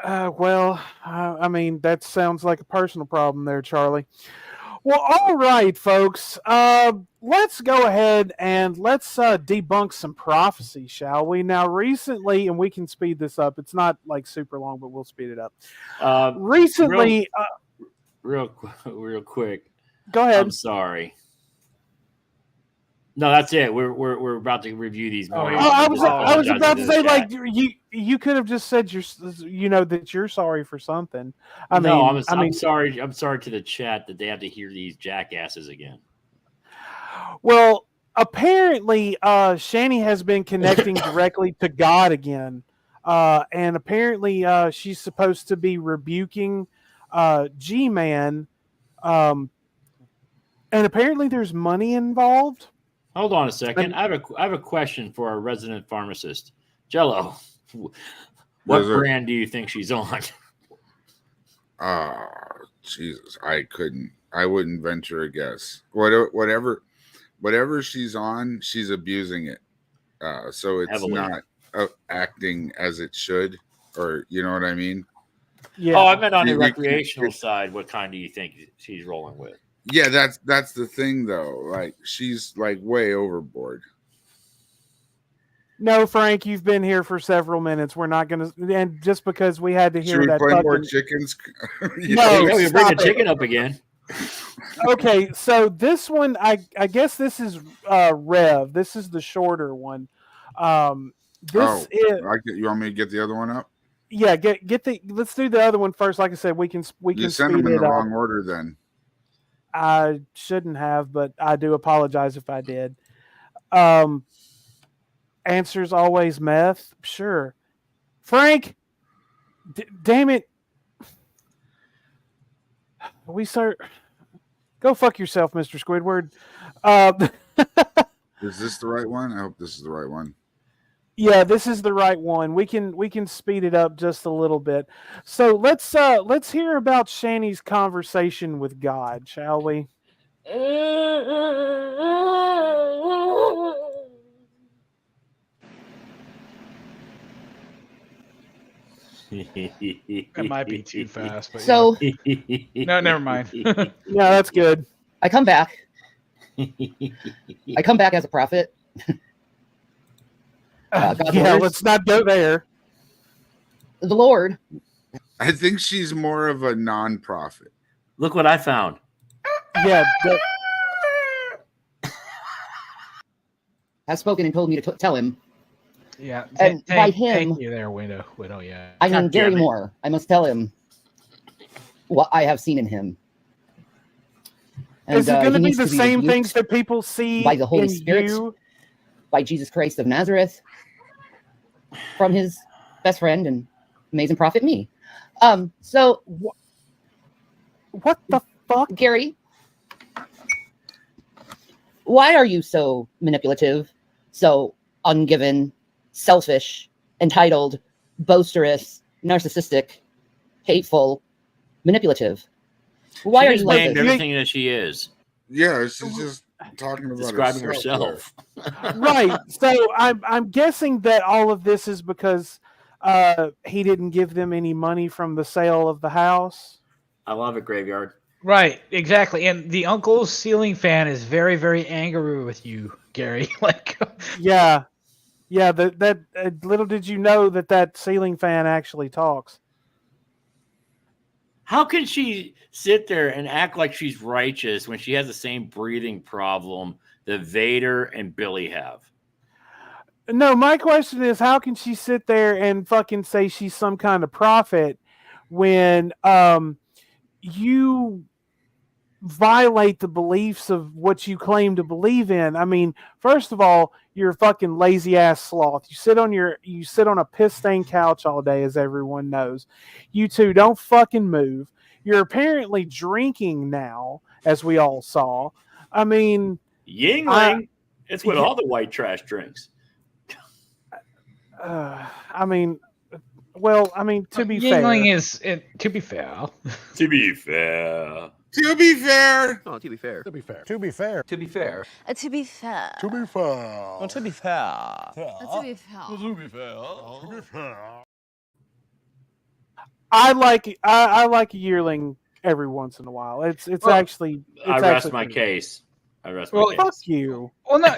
I mean, that sounds like a personal problem there, Charlie. Well, all right, folks. Let's go ahead and let's debunk some prophecy, shall we? Now, recently, and we can speed this up. It's not like super long, but we'll speed it up. Recently, real quick. Go ahead. I'm sorry. No, that's it. We're about to review these. I was about to say, like, you could have just said that you're sorry for something. I'm sorry. I'm sorry to the chat that they have to hear these jackasses again. Well, apparently, Shanny has been connecting directly to God again, and apparently, she's supposed to be rebuking Gman, and apparently, there's money involved. Hold on a second. I have a question for our resident pharmacist, Jello. What brand do you think she's on? Jesus, I wouldn't venture a guess. Whatever she's on, she's abusing it. So it's Heavily. not acting as it should, or you know what I mean? Yeah. Oh, I meant on the recreational side. What kind do you think she's rolling with? Yeah, that's the thing though. Like she's like way overboard. No, Frank, you've been here for several minutes. We're not going to, and just because we had to hear Should we that. play more chickens? No, we bring the chicken up again. Okay, so this one, I guess this is Rev. This is the shorter one. You want me to get the other one up? Yeah, let's do the other one first. Like I said, we can You sent them in the wrong order then. I shouldn't have, but I do apologize if I did. Answers always meth. Sure. Frank, damn it. Go fuck yourself, Mr. Squidward. Is this the right one? I hope this is the right one. Yeah, this is the right one. We can speed it up just a little bit. So let's hear about Shanny's conversation with God, shall we? That might be too fast, but So no, never mind. Yeah, that's good. I come back. I come back as a prophet. God Yeah, orders. let's not go there. The Lord. I think she's more of a non-profit. Look what I found. Yeah. Has spoken and told me to tell him. Yeah. And by him, thank you there, Widow. Yeah. I mean God Gary damn it. Moore. I must tell him what I have seen in him. And, Is it going he to be needs the same rebuked things that people see by the Holy in Spirit, you? by Jesus Christ of Nazareth, from his best friend and amazing prophet me. So what the fuck, Gary? Why are you so manipulative, so ungiven, selfish, entitled, boisterous, narcissistic, hateful, manipulative? Why are She's you like named this? everything that she is. Yeah, she's just talking about Describing herself. Right. So I'm guessing that all of this is because he didn't give them any money from the sale of the house. I love it, Graveyard. Right, exactly. And the uncle's ceiling fan is very, very angry with you, Gary. Like, Yeah. Yeah, that little did you know that ceiling fan actually talks. How can she sit there and act like she's righteous when she has the same breathing problem that Vader and Billy have? No, my question is, how can she sit there and fucking say she's some kind of prophet when you violate the beliefs of what you claim to believe in? I mean, first of all, you're a fucking lazy ass sloth. You sit on a piss stained couch all day, as everyone knows. You two don't fucking move. You're apparently drinking now, as we all saw. I mean, Yingling. It's what all the white trash drinks. I mean, to be Yingling fair, is to be fair. To be fair. To be fair. Oh, to be fair. To be fair. To be fair. To be fair. To be fair. To be fair. Oh, to be fair. To be fair. To be fair. To be fair. I like a yearling every once in a while. It's actually. I rest my case. Fuck you. Well, no.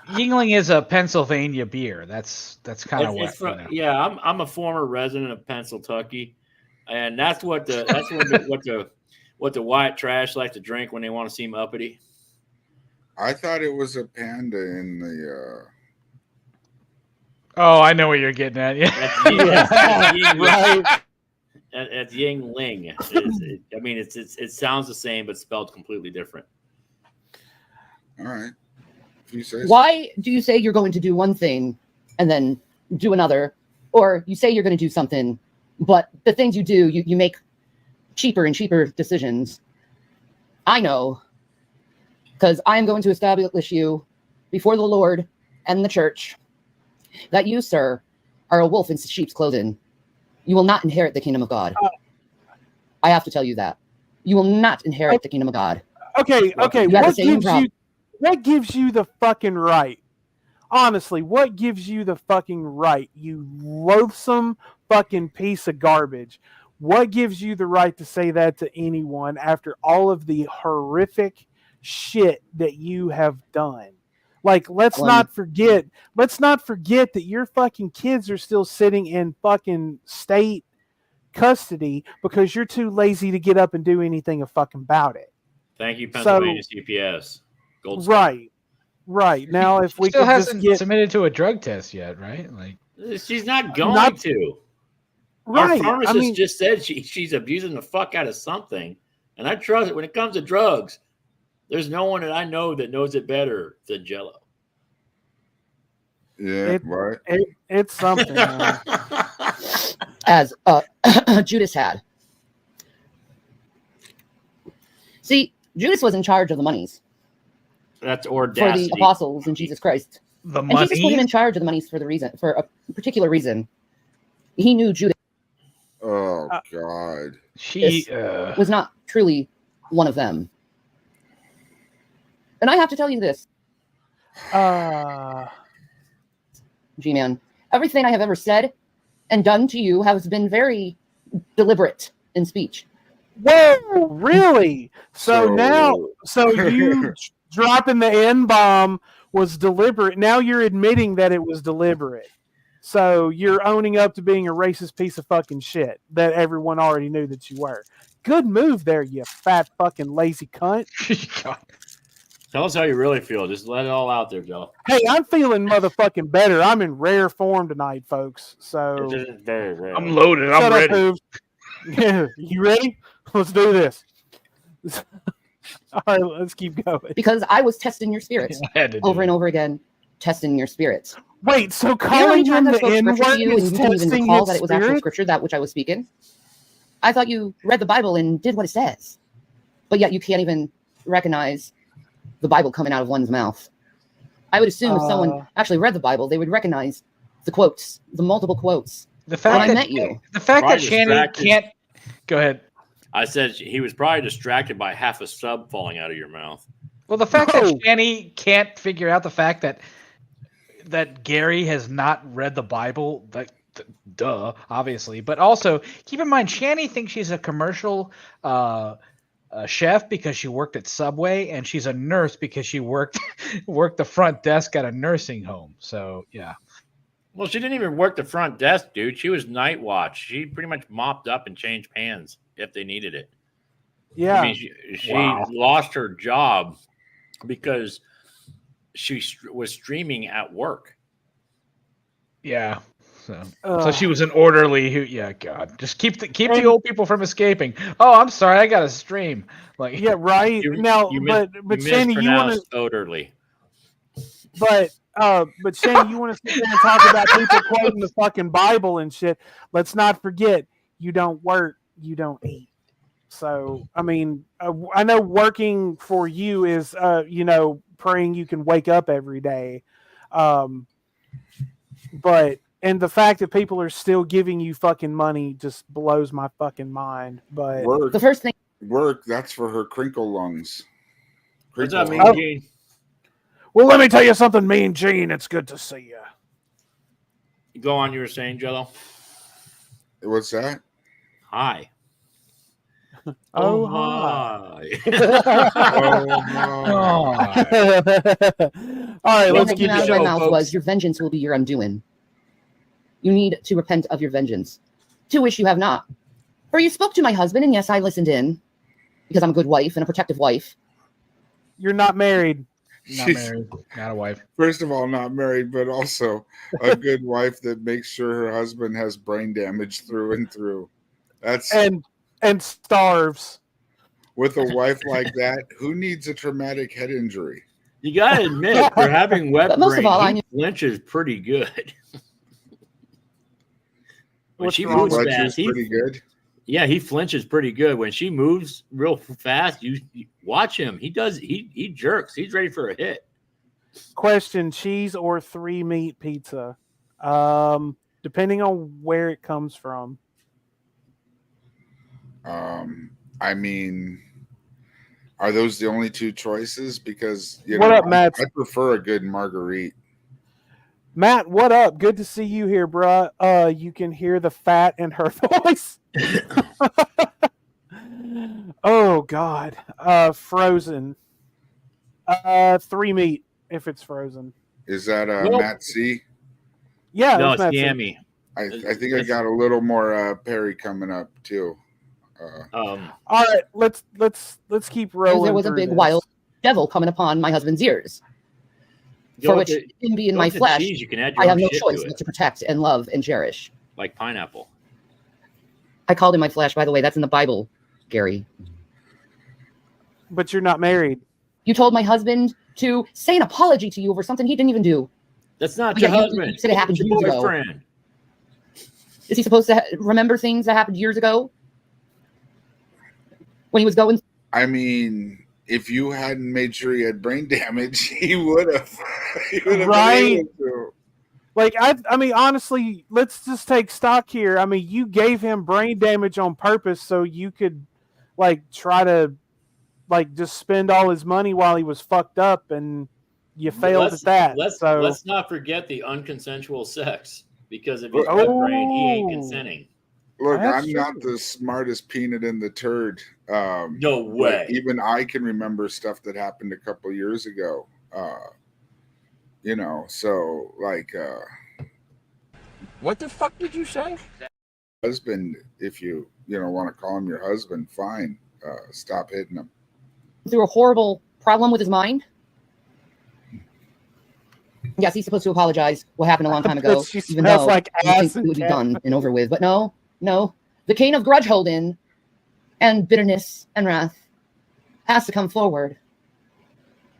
Yingling is a Pennsylvania beer. That's kind of what. Yeah, I'm a former resident of Pennsylvania, and that's what the white trash like to drink when they want to seem uppity. I thought it was a panda in the. Oh, I know what you're getting at. Yeah, right. At Yingling. I mean, it sounds the same, but spelled completely different. All right. Why do you say you're going to do one thing and then do another? Or you say you're going to do something, but the things you do, you make cheaper and cheaper decisions. I know, because I am going to establish you before the Lord and the church that you, sir, are a wolf in sheep's clothing. You will not inherit the kingdom of God. I have to tell you that. You will not inherit the kingdom of God. Okay. What gives you the fucking right? Honestly, what gives you the fucking right? You loathsome fucking piece of garbage. What gives you the right to say that to anyone after all of the horrific shit that you have done? Like, let's not forget that your fucking kids are still sitting in fucking state custody because you're too lazy to get up and do anything about it. Thank you, Pennsylvania CPS. Gold star. Right. Now, if we still could hasn't just get submitted to a drug test yet, right? Like, she's not going to. Right. Our pharmacist just said she's abusing the fuck out of something, and I trust it. When it comes to drugs, there's no one that I know that knows it better than Jello. Yeah, right. It's something. As Judas had. See, Judas was in charge of the monies. That's for audacity. the apostles in Jesus Christ. The And Jesus put him in charge of the monies for a particular reason. He knew Judas. Oh God. She was not truly one of them. And I have to tell you this. G-Man, everything I have ever said and done to you has been very deliberate in speech. Whoa, really? So you dropping the N-bomb was deliberate. Now you're admitting that it was deliberate. So you're owning up to being a racist piece of fucking shit that everyone already knew that you were. Good move there, you fat fucking lazy cunt. Tell us how you really feel. Just let it all out there, Joe. Hey, I'm feeling motherfucking better. I'm in rare form tonight, folks. So This is very rare. I'm loaded. I'm Shut ready. Up, Hooves. Yeah, you ready? Let's do this. All right, let's keep going. Because I was testing your spirits over and over again, testing your spirits. Wait, so You know how calling many him times I the spoke scripture N-word to you and is you didn't even testing recall his that it was actual spirit? scripture, that which I was speaking? I thought you read the Bible and did what it says. But yet you can't even recognize the Bible coming out of one's mouth. I would assume if someone actually read the Bible, they would recognize the quotes, the multiple quotes. The fact when that I met you. The fact Probably that Shanny distracted. can't. Go ahead. I said he was probably distracted by half a sub falling out of your mouth. Well, the fact that Shanny can't figure out the fact that Gary has not read the Bible, duh, obviously. But also, keep in mind, Shanny thinks she's a commercial chef because she worked at Subway, and she's a nurse because she worked the front desk at a nursing home. So, yeah. Well, she didn't even work the front desk, dude. She was night watch. She pretty much mopped up and changed pans if they needed it. Yeah. I mean, she lost her job because she was streaming at work. Yeah. So she was an orderly who, yeah, God, just keep the old people from escaping. Oh, I'm sorry, I got to stream. Like, yeah, right. Now, but Shanny, you want to orderly. But Shanny, you want to sit there and talk about people quoting the fucking Bible and shit. Let's not forget, you don't work, you don't eat. So, I mean, I know working for you is, praying you can wake up every day. But, and the fact that people are still giving you fucking money just blows my fucking mind. But the first thing, that's for her crinkle lungs. What's that mean, Gene? Well, let me tell you something, Mean Gene. It's good to see you. Go on, you were saying, Jello? What's that? Hi. Oh, hi. All right, let's keep out of my going, mouth folks. was, your vengeance will be your undoing. You need to repent of your vengeance, to which you have not. For you spoke to my husband, and yes, I listened in, because I'm a good wife and a protective wife. You're not married. Not married, not a wife. First of all, not married, but also a good wife that makes sure her husband has brain damage through and through. That's and starves. With a wife like that, who needs a traumatic head injury? You gotta admit, for having wet But most brain, of all, he flinches pretty good. When What's she wrong? moves Fletcher's fast, pretty good. Yeah, he flinches pretty good. When she moves real fast, you watch him. He jerks. He's ready for a hit. Question: cheese or 3-meat pizza? Depending on where it comes from. I mean, are those the only two choices? Because What up, Matt? I prefer a good marguerite. Matt, what up? Good to see you here, bruh. You can hear the fat in her voice. Oh God. Frozen. 3-meat if it's frozen. Is that Nope. Matt C? Yeah, No, that's it's Matt C. Yammy. I think I got a little more Perry coming up too. All right, let's keep rolling. There was a through big this. wild devil coming upon my husband's ears, Go for with which, the- him being go my with the flesh, cheese, you can add your I own have no shit to choice it. but to protect and love and cherish. Like pineapple. I called him my flesh, by the way. That's in the Bible, Gary. But you're not married. You told my husband to say an apology to you over something he didn't even do. That's not But your yeah, you husband. said it happened It's your years ago. boyfriend. Is he supposed to remember things that happened years ago? When he was going? I mean, if you hadn't made sure he had brain damage, he would have. Right. Been able to. Like, I mean, honestly, let's just take stock here. I mean, you gave him brain damage on purpose so you could, like, try to, like, just spend all his money while he was fucked up, and you failed at that. Let's not forget the unconsensual sex, because if he's got brain, he ain't consenting. Look, I'm not the smartest peanut in the turd. No way. Even I can remember stuff that happened a couple years ago. You know, so like, what the fuck did you say? Husband, if you want to call him your husband, fine. Stop hitting him. Through a horrible problem with his mind. Yes, he's supposed to apologize. What happened a long time ago, even though like it would be done and over with. But no, the cane of grudge holding and bitterness and wrath has to come forward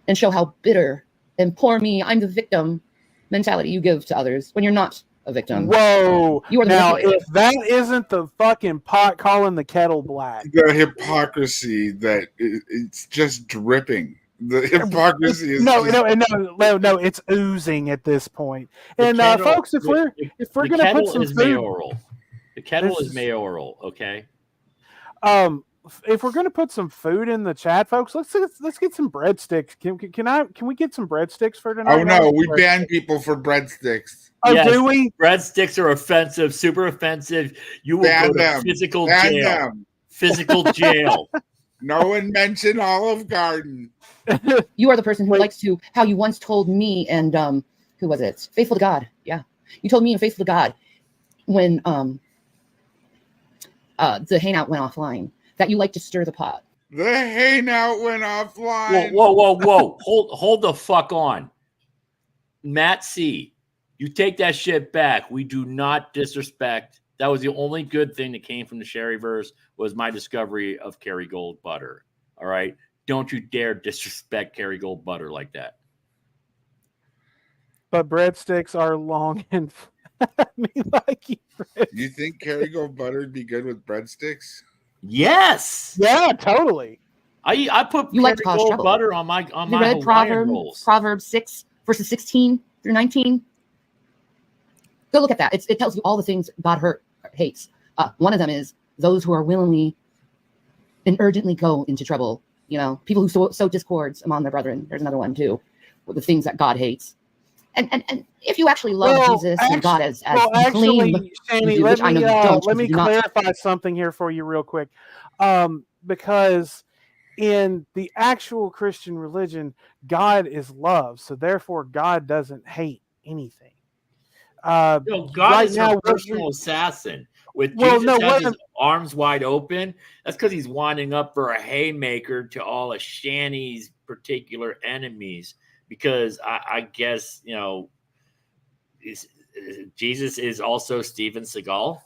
and show how bitter and poor me, I'm the victim mentality you give to others when you're not a victim. Whoa! You are the now, manipulator. if that isn't the fucking pot calling the kettle black, the hypocrisy that it's just dripping. The hypocrisy is no, it's oozing at this point. And folks, if we're gonna put some food, mayoral. The kettle is mayoral. Okay. If we're gonna put some food in the chat, folks, let's get some breadsticks. Can we get some breadsticks for tonight? Oh no, we ban people for breadsticks. Oh, yes, do we? Breadsticks are offensive, super offensive. You will go to physical jail. Physical jail. No one mentioned Olive Garden. You are the person who likes to, how you once told me and who was it? Faithful to God. Yeah. You told me and Faithful to God when the hangout went offline that you like to stir the pot. The hangout went offline. Whoa. Hold the fuck on. Matt C., you take that shit back. We do not disrespect. That was the only good thing that came from the Sherryverse was my discovery of Kerrygold butter. All right? Don't you dare disrespect Kerrygold butter like that. But breadsticks are long and You think Kerrygold butter would be good with breadsticks? Yes. Yeah, totally. I put you like to cause Kerrygold trouble. butter on my you read Hawaiian rolls. Proverbs 6 verses 16 through 19. Go look at that. It tells you all the things God hates. One of them is those who are willingly and urgently go into trouble. You know, people who sow discords among their brethren. There's another one too. With the things that God hates. And if you actually love Jesus and God as you claim, Shanny, you do, which I know you don't. Let me clarify something here for you real quick. Because in the actual Christian religion, God is love. So therefore, God doesn't hate anything. God is a personal assassin. With Jesus has his arms wide open, that's because he's winding up for a haymaker to all of Shanny's particular enemies. Because I guess, Jesus is also Steven Seagal.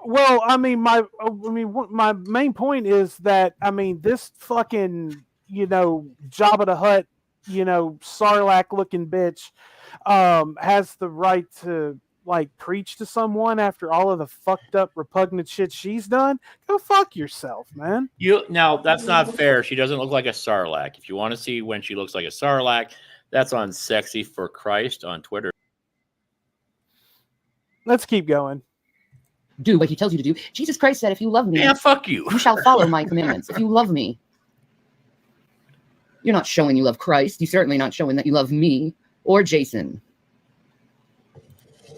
Well, my main point is that this fucking Jabba the Hutt, Sarlacc looking bitch, has the right to preach to someone after all of the fucked up repugnant shit she's done. Go fuck yourself, man. Now that's not fair. She doesn't look like a Sarlacc. If you want to see when she looks like a Sarlacc, that's on Sexy for Christ on Twitter. Let's keep going. Do what he tells you to do. Jesus Christ said, if you love me, fuck you. You shall follow my commandments. If you love me, you're not showing you love Christ. You're certainly not showing that you love me or Jason.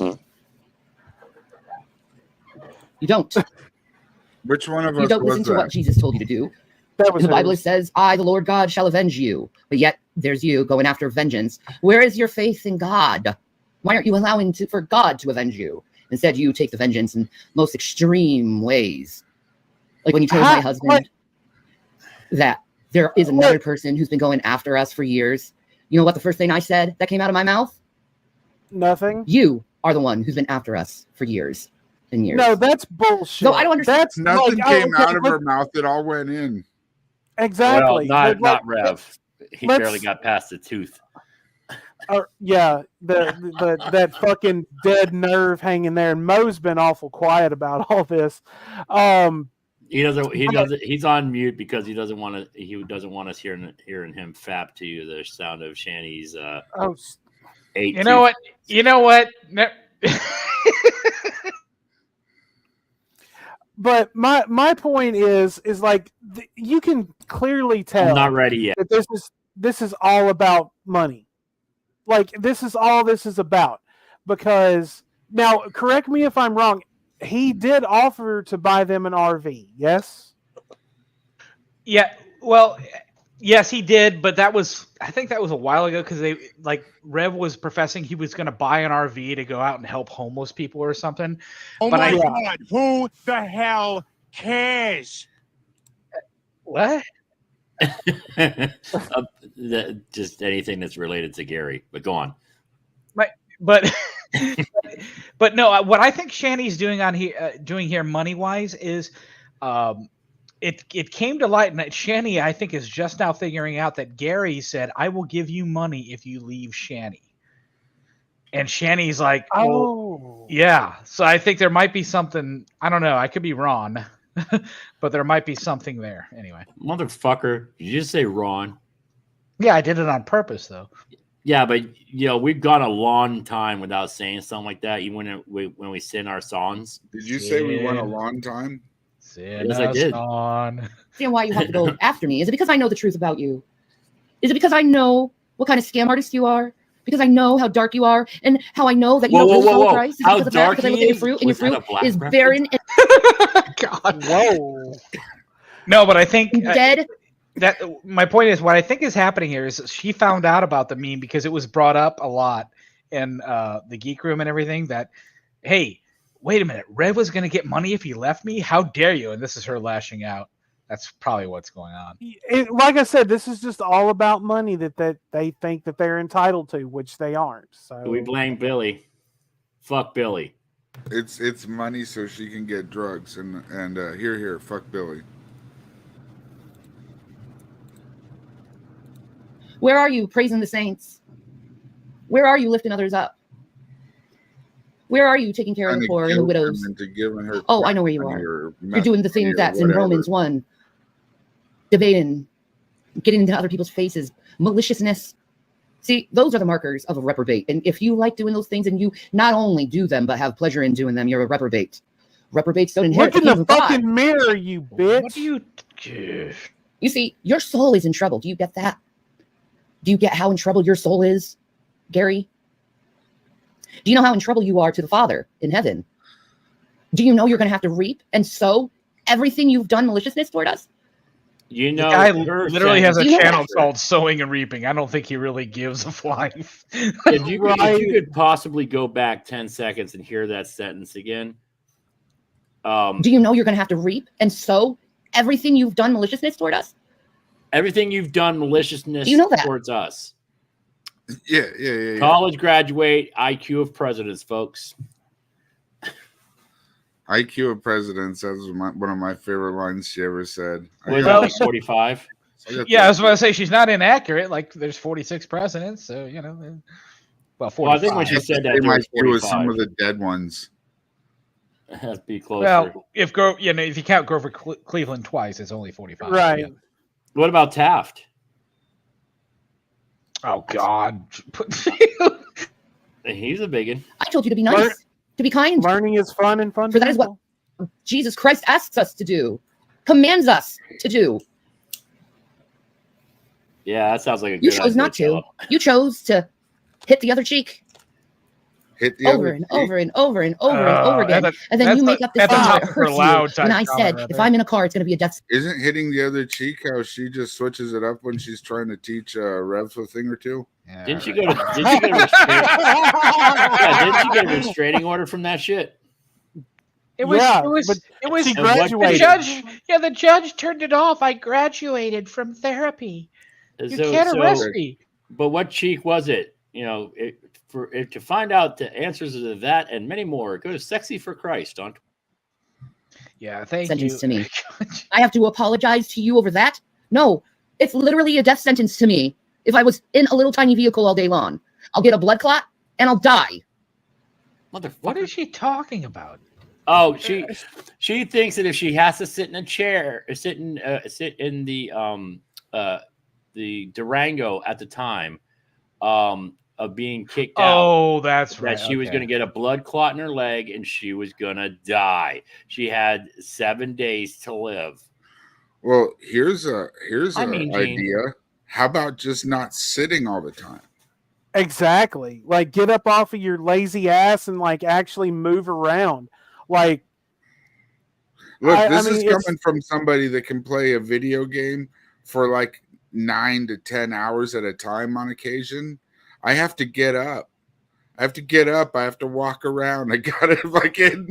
You don't. Which one of us? You don't listen to what Jesus told you to do. The Bible says, I, the Lord God, shall avenge you. But yet there's you going after vengeance. Where is your faith in God? Why aren't you allowing for God to avenge you? Instead, you take the vengeance in most extreme ways. Like when you told my husband that there is another person who's been going after us for years. You know what the first thing I said that came out of my mouth? Nothing. You are the one who's been after us for years and years. No, that's bullshit. No, I don't understand. Nothing came out of her mouth. It all went in. Exactly. Well, not Rev. He barely got past the tooth. Yeah, that fucking dead nerve hanging there. And Mo's been awful quiet about all this. He doesn't. He doesn't. He's on mute because he doesn't want to. He doesn't want us hearing him fap to you the sound of Shanny's. You know what? You know what? No. But my point is like you can clearly tell. I'm not ready yet. That this is all about money. Like this is all this is about. Because now, correct me if I'm wrong. He did offer to buy them an RV. Yes. Yeah. Well, yes, he did, but I think that was a while ago because Rev was professing he was going to buy an RV to go out and help homeless people or something. Oh but my God! Who the hell cares? What? Just anything that's related to Gary. But go on. But but no, what I think Shanny's doing here money wise is, it came to light, and Shanny I think is just now figuring out that Gary said, "I will give you money if you leave Shanny," and Shanny's like, "Oh, yeah." So I think there might be something. I don't know. I could be wrong, but there might be something there. Anyway, motherfucker, did you just say Ron? Yeah, I did it on purpose though. Yeah, but we've gone a long time without saying something like that. Even when we sing our songs. Did you say we went a long time? Yes, I did. Understand why you have to go after me? Is it because I know the truth about you? Is it because I know what kind of scam artist you are? Because I know how dark you are and how I know that you don't really follow Christ? Is it because of that? Because I look at your fruit and your fruit is barren. God, whoa. No, but I think dead. That my point is what I think is happening here is she found out about the meme because it was brought up a lot in the geek room and everything that, hey, wait a minute, Rev was going to get money if he left me? How dare you? And this is her lashing out. That's probably what's going on. Like I said, this is just all about money that they think that they're entitled to, which they aren't. So we blame Billy. Fuck Billy. It's money so she can get drugs and here, fuck Billy. Where are you praising the saints? Where are you lifting others up? Where are you taking care of the poor and the widows? Oh, I know where you are. You're doing the thing that's in Romans 1. Debating, getting into other people's faces, maliciousness. See, those are the markers of a reprobate. And if you like doing those things and you not only do them, but have pleasure in doing them, you're a reprobate. Reprobates don't inherit Look the in the kingdom of fucking God. mirror, you bitch. What do you... You see, your soul is in trouble. Do you get that? Do you get how in trouble your soul is, Gary? Do you know how in trouble you are to the Father in heaven? Do you know you're going to have to reap and sow everything you've done maliciousness toward us? You know, the guy literally has a You know channel that? called Sowing and Reaping. I don't think he really gives a flying. If you could possibly go back 10 seconds and hear that sentence again. Do you know you're going to have to reap and sow everything you've done maliciousness toward us? Everything you've done maliciousness You know that? towards us. Yeah. College graduate, IQ of presidents, folks. IQ of presidents. That was one of my favorite lines she ever said. Was that like 45? Yeah, I was about to say she's not inaccurate. Like there's 46 presidents, so well, 45. Well, I think when she said that, they there might was do with some 45. of the dead ones. That'd be closer. Well, if you count Grover Cleveland twice, it's only 45. Right. Yeah. What about Taft? Oh God. He's a bigot. I told you to be nice, to be kind. Learning is fun and fun. For that is what Jesus Christ asks us to do, commands us to do. Yeah, that sounds like a good You chose idea, not to. Jello. You chose to hit the other cheek. Hit the over and over and over and over and over again. And then you make up this thing that it hurts you. And I said, if I'm in a car, it's going to be a death. Isn't hitting the other cheek how she just switches it up when she's trying to teach Rev a thing or two? Yeah, Didn't she get a restraining order from that shit? It was she the graduated. judge. Yeah, the judge turned it off. I graduated from therapy. You can't arrest me. But what cheek was it? To find out the answers to that and many more, go to Sexy for Christ on. Yeah, thank sentence you. to me. I have to apologize to you over that? No, it's literally a death sentence to me. If I was in a little tiny vehicle all day long, I'll get a blood clot and I'll die. Motherfucker. What is she talking about? Oh, she thinks that if she has to sit in a chair, sit in the Durango at the time of being kicked out. Oh, that's right. That she was going to get a blood clot in her leg and she was going to die. She had 7 days to live. Well, here's an Gene. idea. How about just not sitting all the time? Exactly. Like, get up off of your lazy ass and like actually move around. Like, look, this is coming from somebody that can play a video game for like 9 to 10 hours at a time on occasion. I have to get up. I have to walk around. I gotta fucking.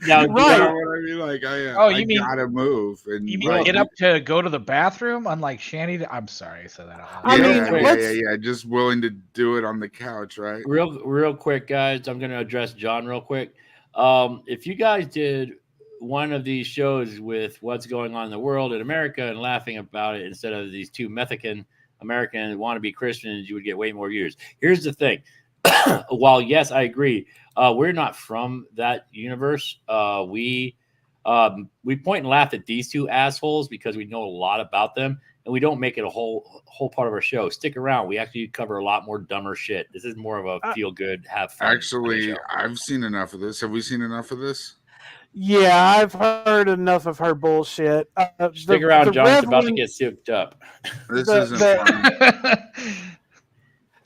Now, you know what I mean? Like, I gotta move. And you mean get up to go to the bathroom? Unlike Shanny, I'm sorry, I said that out loud. Yeah. Just willing to do it on the couch, right? Real quick, guys. I'm going to address John real quick. If you guys did one of these shows with what's going on in the world in America and laughing about it instead of these two Mexican American wannabe Christians, you would get way more views. Here's the thing. While yes, I agree, we're not from that universe. We point and laugh at these two assholes because we know a lot about them, and we don't make it a whole part of our show. Stick around; we actually cover a lot more dumber shit. This is more of a feel good, have fun. Actually, I've seen enough of this. Have we seen enough of this? Yeah, I've heard enough of her bullshit. Stick around, John. It's about to get souped up. This isn't fun.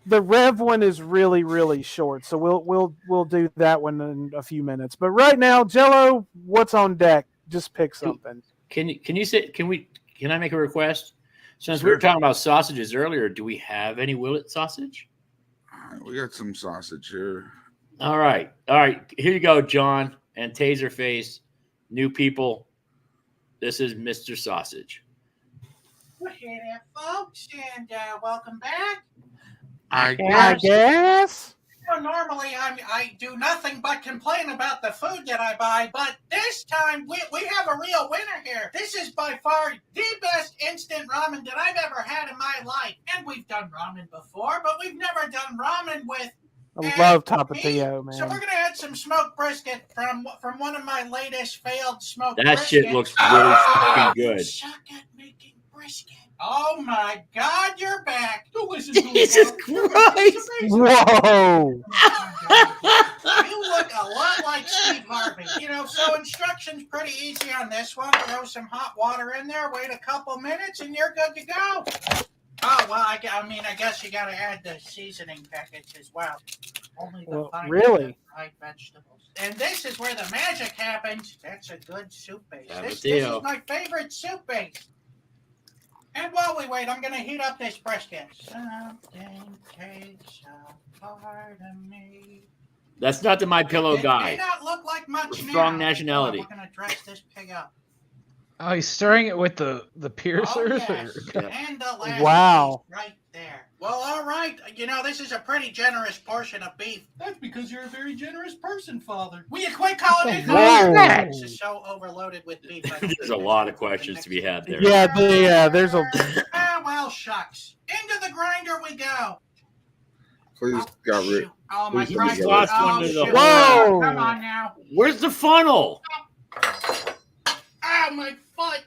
The Rev one is really, really short, so we'll do that one in a few minutes. But right now, Jello, what's on deck? Just pick something. Can I make a request? Since we were talking about sausages earlier, do we have any Willet sausage? We got some sausage here. All right. Here you go, John and Taserface. New people. This is Mr. Sausage. Well, hey there, folks, and welcome back. I guess. Well, normally I do nothing but complain about the food that I buy, but this time we have a real winner here. This is by far the best instant ramen that I've ever had in my life. And we've done ramen before, but we've never done ramen with I love Tapatio, man. So we're gonna add some smoked brisket from one of my latest failed smoked that brisket. Shit looks really fucking good. Suck at making brisket. Oh my God, you're back! Jesus Christ! Whoa! You look a lot like Steve Harvey. So instructions pretty easy on this one. Throw some hot water in there, wait a couple minutes, and you're good to go. Oh, well, I guess you got to add the seasoning package as well. Only the really? fried vegetables. And this is where the magic happens. That's a good soup base. This is my favorite soup base. And while we wait, I'm going to heat up this brisket. Something takes a part of me. That's not the My Pillow guy. It may not look like much Strong now. nationality. We're going to dress this pig up. Oh, he's stirring it with the piercers? Oh, yes. And the last wow. piece right there. Well, all right. This is a pretty generous portion of beef. That's because you're a very generous person, Father. Will you quit calling me Father? This is so overloaded with beef. There's a lot of questions to be had there. Yeah, there's a... well, shucks. Into the grinder we go. Please got rid. Oh, my Please God. Whoa! Come on now. Where's the funnel? Ow, my foot.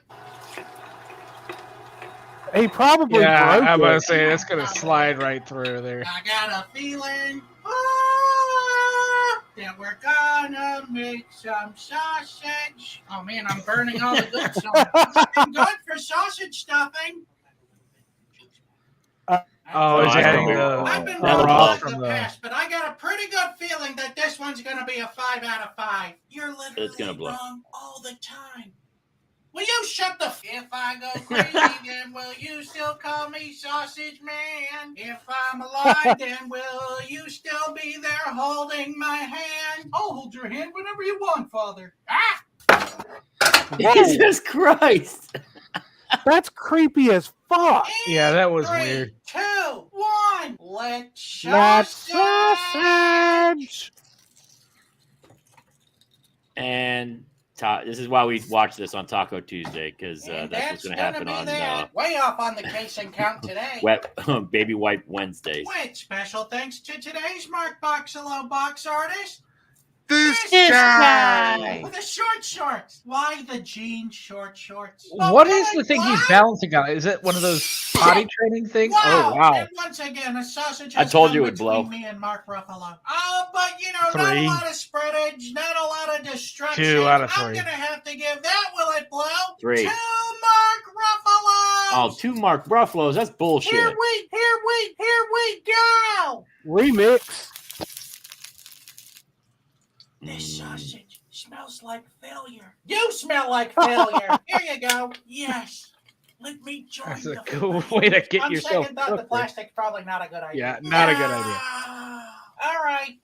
He probably broke I'm about to it. say, that's going to slide right through there. I got a feeling that we're gonna make some sausage. Oh, man, I'm burning all the good stuff. It's good for sausage stuffing. He's adding I've been raw from the past, but I got a pretty good feeling that this one's going to be a 5 out of 5. You're literally wrong all the time. Will you shut the If I go crazy, then will you still call me Sausage Man? If I'm alive, then will you still be there holding my hand? I'll hold your hand whenever you want, Father. Ah! Jesus Christ! That's creepy as fuck. Yeah, that was 3, weird. 2, 1. Let's sausage. And this is why we watch this on Taco Tuesday, because that's what's going to happen on way off on the case and count today. Baby Wipe Wednesdays. With special thanks to today's Mark Boxalo box artist. This guy with the short shorts. Why the jean short shorts? What is the thing he's balancing on? Is it one of those potty training things? Oh, wow. And once again, a sausage I has told come you it would blow. between me and Mark Ruffalo. Oh, but not a 3. lot of spreadage, not a lot of destruction. 2 out of 3. I'm gonna have to give that will it blow 3. 2 Mark Ruffalo. Oh, 2 Mark Ruffalo's. That's bullshit. Here we go. Remix. This sausage smells like failure. You smell like failure. Here you go. Yes. Let me join That's a the cool fray. way to get On yourself second thought, the cooked. plastic's probably not a good idea. Yeah, not a good idea. All right.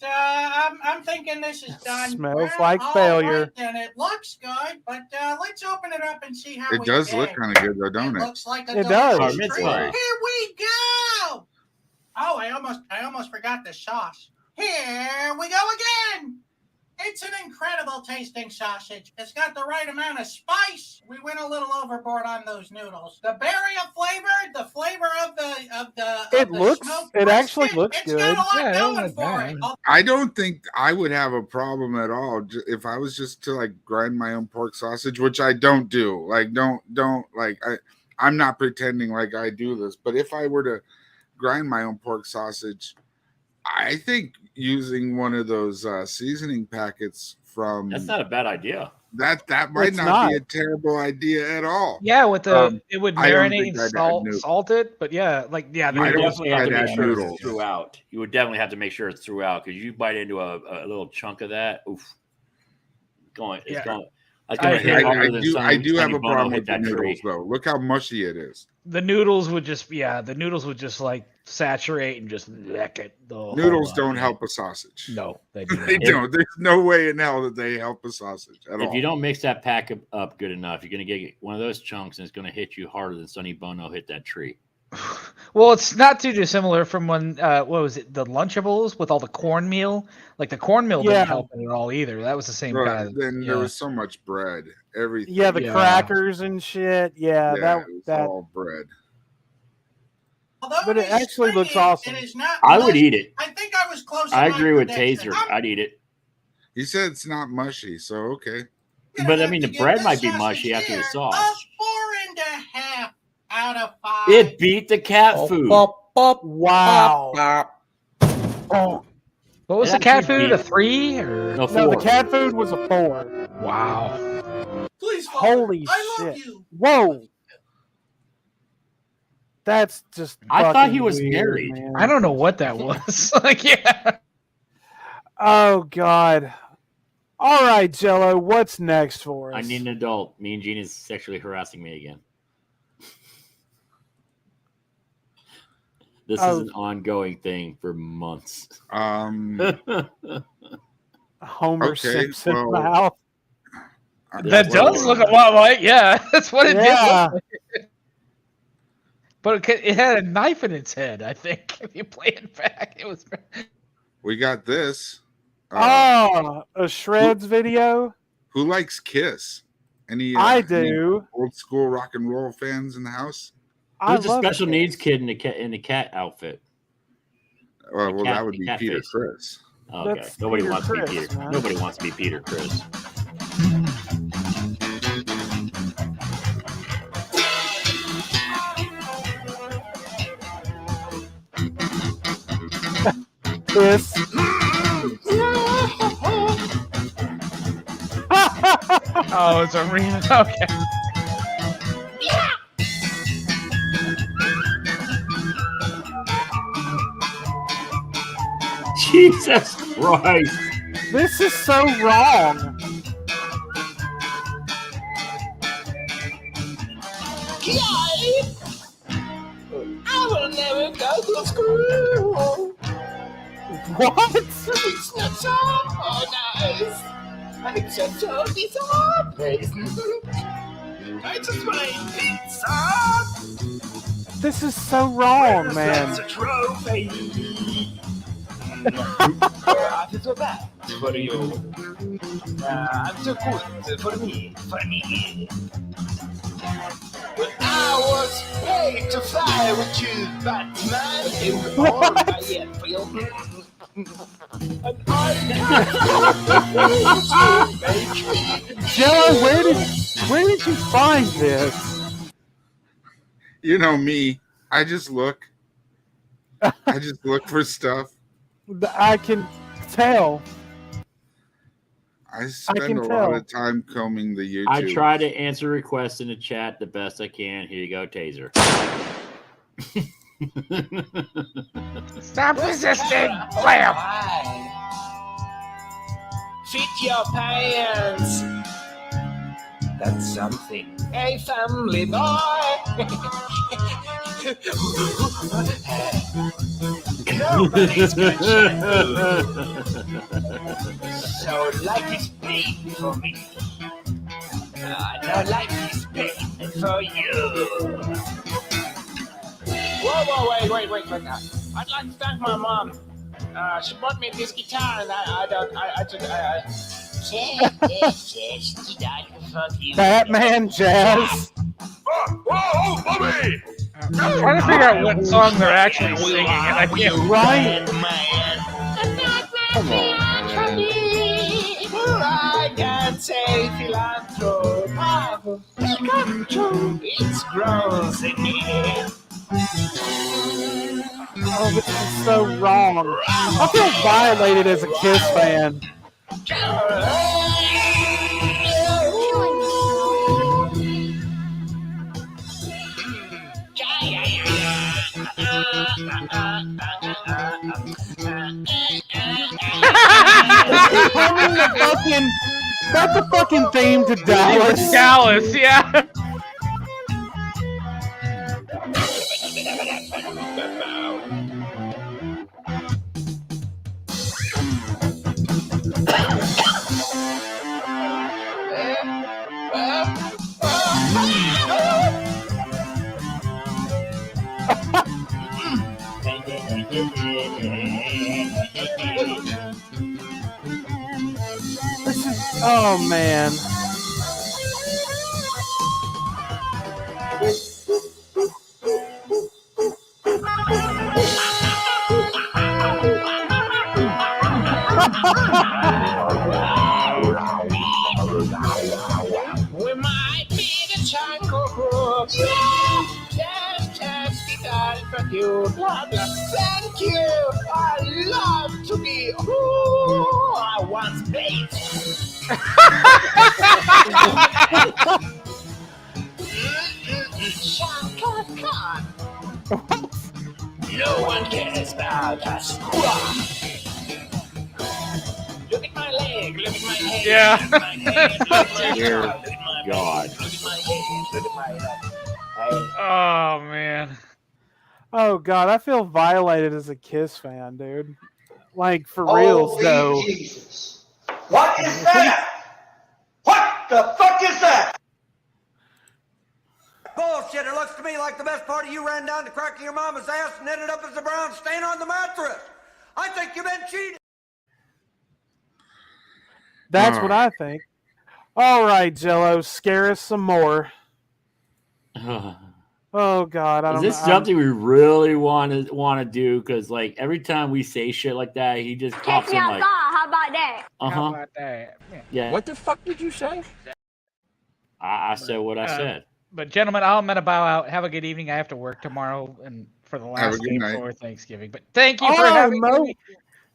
I'm thinking this is done. Smells like failure. Right, then it looks good, but let's open it up and see how It does look kind of good, though, don't it? Looks like a It does. delicious treat. Here we go. Oh, I almost forgot the sauce. Here we go again. It's an incredible tasting sausage. It's got the right amount of spice. We went a little overboard on those noodles. The berry flavor, the flavor of the It actually looks it's good. got a lot Yeah, going it for it. I don't think I would have a problem at all if I was just to like grind my own pork sausage, which I don't do. Like, don't like I'm not pretending like I do this, but if I were to grind my own pork sausage, I think using one of those seasoning packets from That's not a bad idea. That might not be a terrible idea at all. Yeah, with the it would I don't marinate think and I'd add salt it, but yeah, like You would definitely have to make sure it's throughout. You would definitely have to make sure it's throughout because you bite into a little chunk of that. Oof, it's going. I do have a problem with the noodles, though. Look how mushy it is. The noodles would just like saturate and just lick it. Noodles don't help a sausage. No, they do. They don't. There's no way in hell that they help a sausage at all. If you don't mix that pack up good enough, you're going to get one of those chunks and it's going to hit you harder than Sonny Bono hit that tree. Well, it's not too dissimilar from when what was it, the Lunchables with all the cornmeal? Like the cornmeal didn't help it at all either. That was the same kind of. Then there was so much bread, everything. Yeah, the crackers and shit. Yeah, it was all bread. But it actually looks awesome. I would eat it. I think I was close. I agree with Taser. I'd eat it. He said it's not mushy, so okay. But I mean, the bread might be mushy after the sauce. 4.5 out of 5. It beat the cat food. Wow. Oh. What was the cat food? A 3 or no? 4. No, the cat food was a 4. Wow. Please, holy shit! Whoa. That's just. I thought he was weird, married. Man. I don't know what that was. Like, yeah. Oh God. All right, Jello. What's next for us? I need an adult. Me and Gene is sexually harassing me again. This is an ongoing thing for months. Homer Simpson mouth. That does look a lot like, that's what it did look like. But it had a knife in its head, I think. If you play it back, it was. We got this. A Shreds video. Who likes Kiss? Any? I do. Any old school rock and roll fans in the house? Who's the special needs kid in the cat outfit? Well, that would be Peter Criss. Okay, That's nobody Peter wants to be Criss, Peter. man. Nobody wants to be Peter Criss. Kiss. Oh, it's a remix. Okay. Jesus Christ! This is so wrong. I will never go to school. What? It's not so nice. It's such a bizarre place. I just want to eat pizza. This is so wrong, man. That's a trophy. I feel so bad for you. I'm so good for me. But I was paid to fly with you, Batman. It was all I had for you. Jello, where did you find this? You know me. I just look. I just look for stuff. I can tell. I spend a lot of time combing the YouTube. I try to answer requests in the chat the best I can. Here you go, Taser. Stop resisting! Blam! Fit your pants. That's something. Hey, family boy. Nobody's got shampoo. So life is paid for me. Now life is paid for you. Whoa, wait now. I'd like to thank my mom. She bought me this guitar and Batman Jazz. Whoa, Bobby! I'm trying to figure out what song they're actually singing, and I can't. Right. Come on. I can say philanthrope. It's gross in me. Oh, this is so wrong. I feel violated as a Kiss fan. That's a fucking theme to Dallas. Dallas, yeah. Oh man. We might be the jungle group. Thank you, blah, blah. Thank you. I love to be who I once made. Shaka Khan. No one cares about us. Look at my leg, look at my head. Yeah. Look at my head, look at my Dear jaw, look at my God. head, look at my head, look at my head. Oh man. Oh god, I feel violated as a Kiss fan, dude. Like for reals though. Jesus. What is that? What the fuck is that? Bullshit. It looks to me like the best part of you ran down the crack of your mama's ass and ended up as a brown stain on the mattress. I think you've been cheated. That's what I think. All right, Jello, scare us some more. Oh God, I don't Is this something we really want to do? Because like every time we say shit like that, he just pops in like, How about that? How about that? yeah. What the fuck did you say? I said what I said. But gentlemen, I'm gonna bow out. Have a good evening. I have to work tomorrow and for the Have a last good game night. before Thanksgiving. But thank you for having me.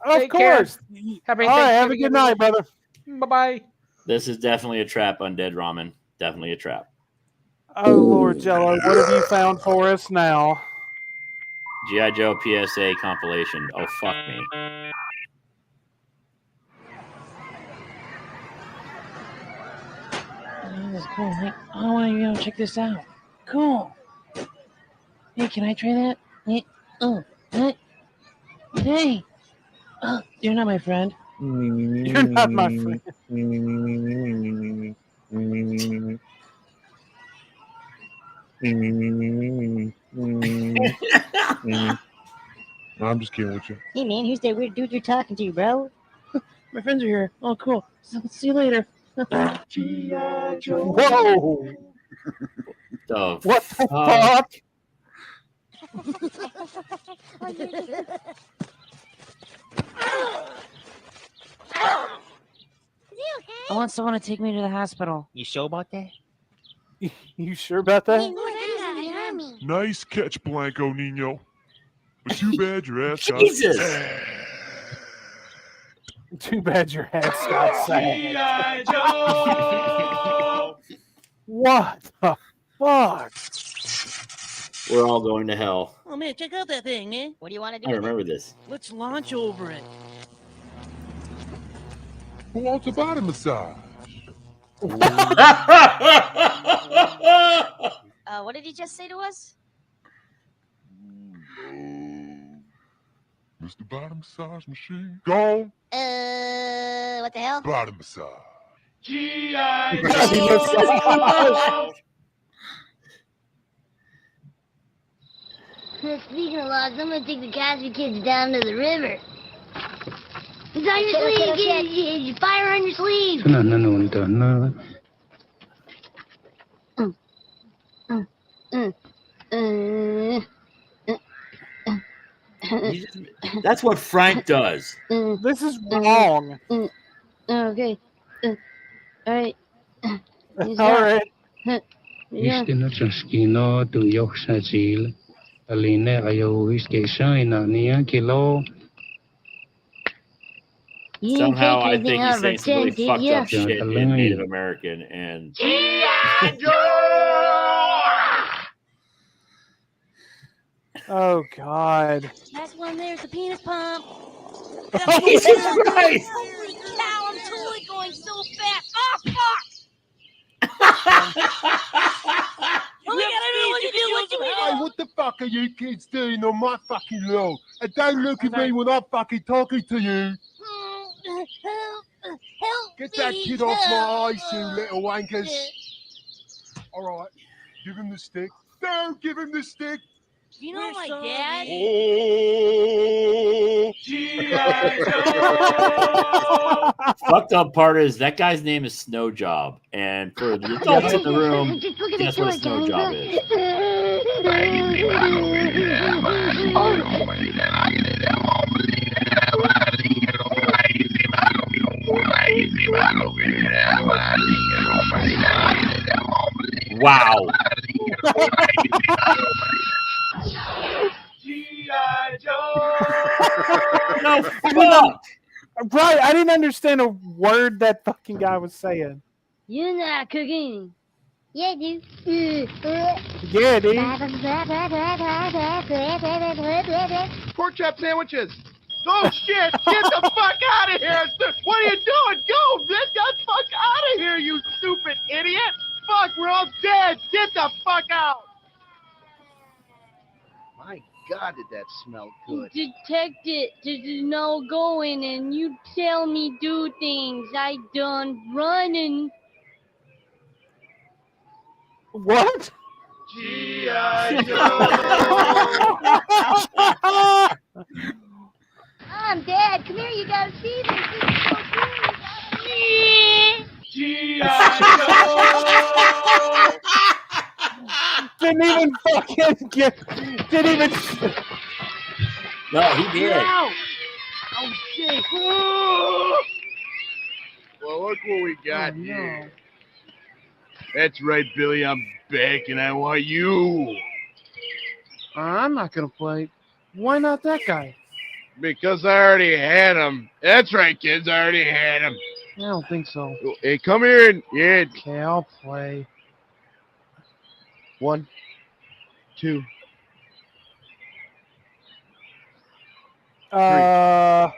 Of Take care. course. Happy All right, have a Thanksgiving, good night, brother. Bye bye. This is definitely a trap, Undead Ramen. Definitely a trap. Oh Lord, Jello, what have you found for us now? G.I. Joe PSA compilation. Oh, fuck me. Oh, this is cool. Hey, I want to check this out. Cool. Hey, can I try that? Hey, what? Hey. Oh, you're not my friend. You're not my friend. No, I'm just kidding with you. Hey, man, who's that weird dude you're talking to, bro? My friends are here. Oh, cool. So, see you later. Whoa! Oh, What the fuck? I want someone to take me to the hospital. You sure about that? You sure about that? Nice catch, Blanco Nino. But too bad your ass got Jesus! sad. Too bad your ass got sad. What the fuck? We're all going to hell. Oh man, check out that thing, man. What do you want to do? I remember this. Let's launch over it. Who wants a body massage? What did he just say to us? Mr. Body Massage Machine. Gone. What the hell? Body massage. G.I. Speaking of laws, I'm gonna take the Cosby kids down to the river. It's on your sleeve. Get fire on your sleeve. That's what Frank does. This is wrong. Okay. All right. All right. Yeah. Somehow I think he's saying some really fucked up shit in Native American and Oh God. Last one there's the penis pump. Jesus Christ! Holy cow, I'm totally going so fast. Oh fuck! What we gotta do? What you do? What do we Hey, do? what the fuck are you kids doing on my fucking lawn? And don't look at me when I'm fucking talking to you. Help Get that me, kid off my help. eyes, you little wankers. All right, give him the stick. Don't give him the stick. You know my dad? Oh, fucked up part is that guy's name is Snow Job, and for the adults in the room, guess what a snow job is. Wow. No fuck. Right, I didn't understand a word that fucking guy was saying. You're not cooking. Yeah, dude. Yeah, dude. pork chop sandwiches. Oh shit! Get the fuck out of here! What are you doing? Go! Get the fuck out of here, you stupid idiot! Fuck, we're all dead! Get the fuck out! My God, did that smell good? Detect it. There's no going, and you tell me do things. I done running. What? G.I. Mom, Dad, come here. You gotta see this. This is so cool. Didn't even fucking get. Didn't even. No, he did. Oh shit! Well, look what we got here. That's right, Billy. I'm back, and I want you. I'm not gonna play. Why not that guy? Because I already had him. That's right, kids. I already had him. I don't think so. Hey, come here and yeah. Okay, I'll play. 1, 2. Why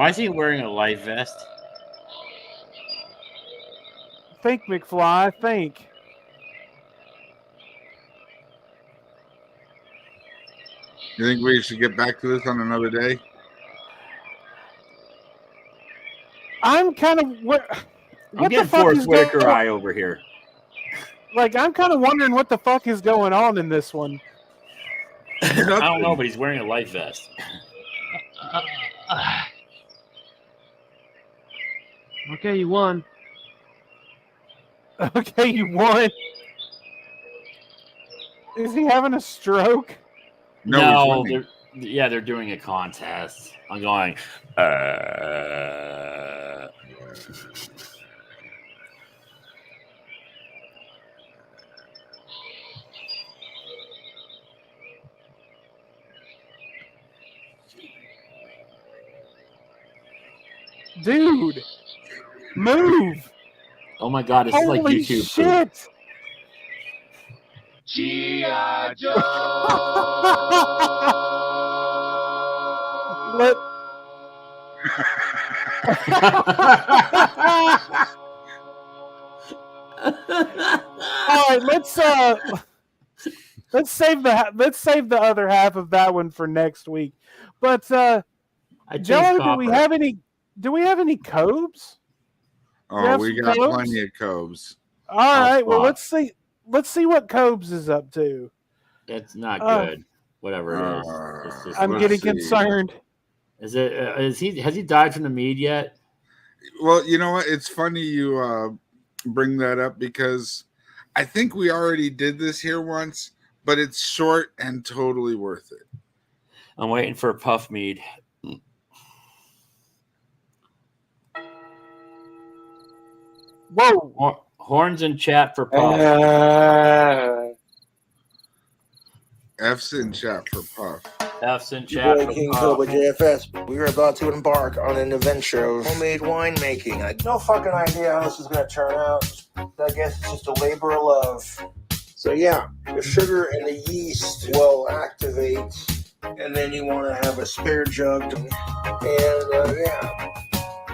is he wearing a life vest? Think, McFly. Think. You think we should get back to this on another day? I'm kind of what I'm getting the fuck Forrest is going Whitaker on? eye over here. Like, I'm kind of wondering what the fuck is going on in this one. I don't know, but he's wearing a life vest. Okay, you won. Okay, you won. Is he having a stroke? No, Yeah, they're doing a contest. I'm going. Dude, move! Oh my God, this is like Holy YouTube shit! poop. G.I. Joe! All right, let's save the other half of that one for next week. But Jello, do we have any Cobes? Oh, we got plenty of Cobes. All right, well let's see what Cobes is up to. It's not good. Whatever it is. It's just, I'm getting concerned. Has he died from the mead yet? Well, you know what? It's funny you bring that up because I think we already did this here once, but it's short and totally worth it. I'm waiting for a puff mead. Whoa! Horns in chat for puff. F's in chat for puff. F's in Your chat boy for King puff. Cobra JFS. We are about to embark on an adventure of homemade winemaking. I had no fucking idea how this is going to turn out. I guess it's just a labor of love. So yeah, the sugar and the yeast will activate, and then you want to have a spare jug.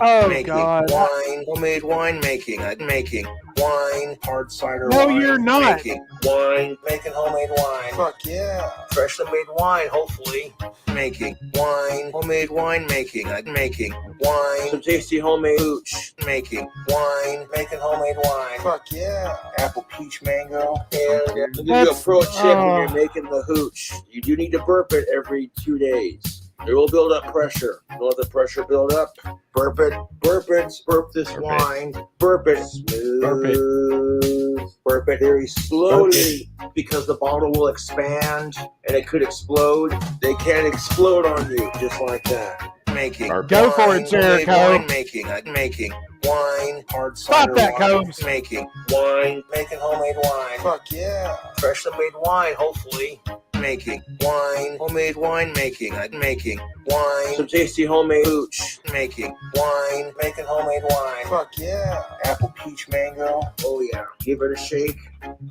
Oh making God! Wine, homemade winemaking. Making wine, hard cider No, wine. you're not. Making wine, making homemade wine. Fuck yeah! Freshly made wine, hopefully. Making wine, homemade winemaking. Making wine, some tasty homemade hooch. Making wine, making homemade wine. Fuck yeah! Apple, peach, mango. And I'll give you a pro tip when you're making the hooch. You do need to burp it every 2 days. It will build up pressure. Don't let the pressure build up. Burp it. Burp it. Burp this wine. Burp it. Smooth. Burp it. Burp it very slowly because the bottle will expand and it could explode. They can explode on you just like that. Making. Go for it, Jericho. Making wine, hard Stop cider that, wine. Cobes. Making wine, making homemade wine. Fuck yeah. Freshly made wine, hopefully. Making wine, homemade wine making. Making wine, some tasty homemade hooch. Making wine, making homemade wine. Fuck yeah. Apple, peach, mango. Oh yeah. Give it a shake.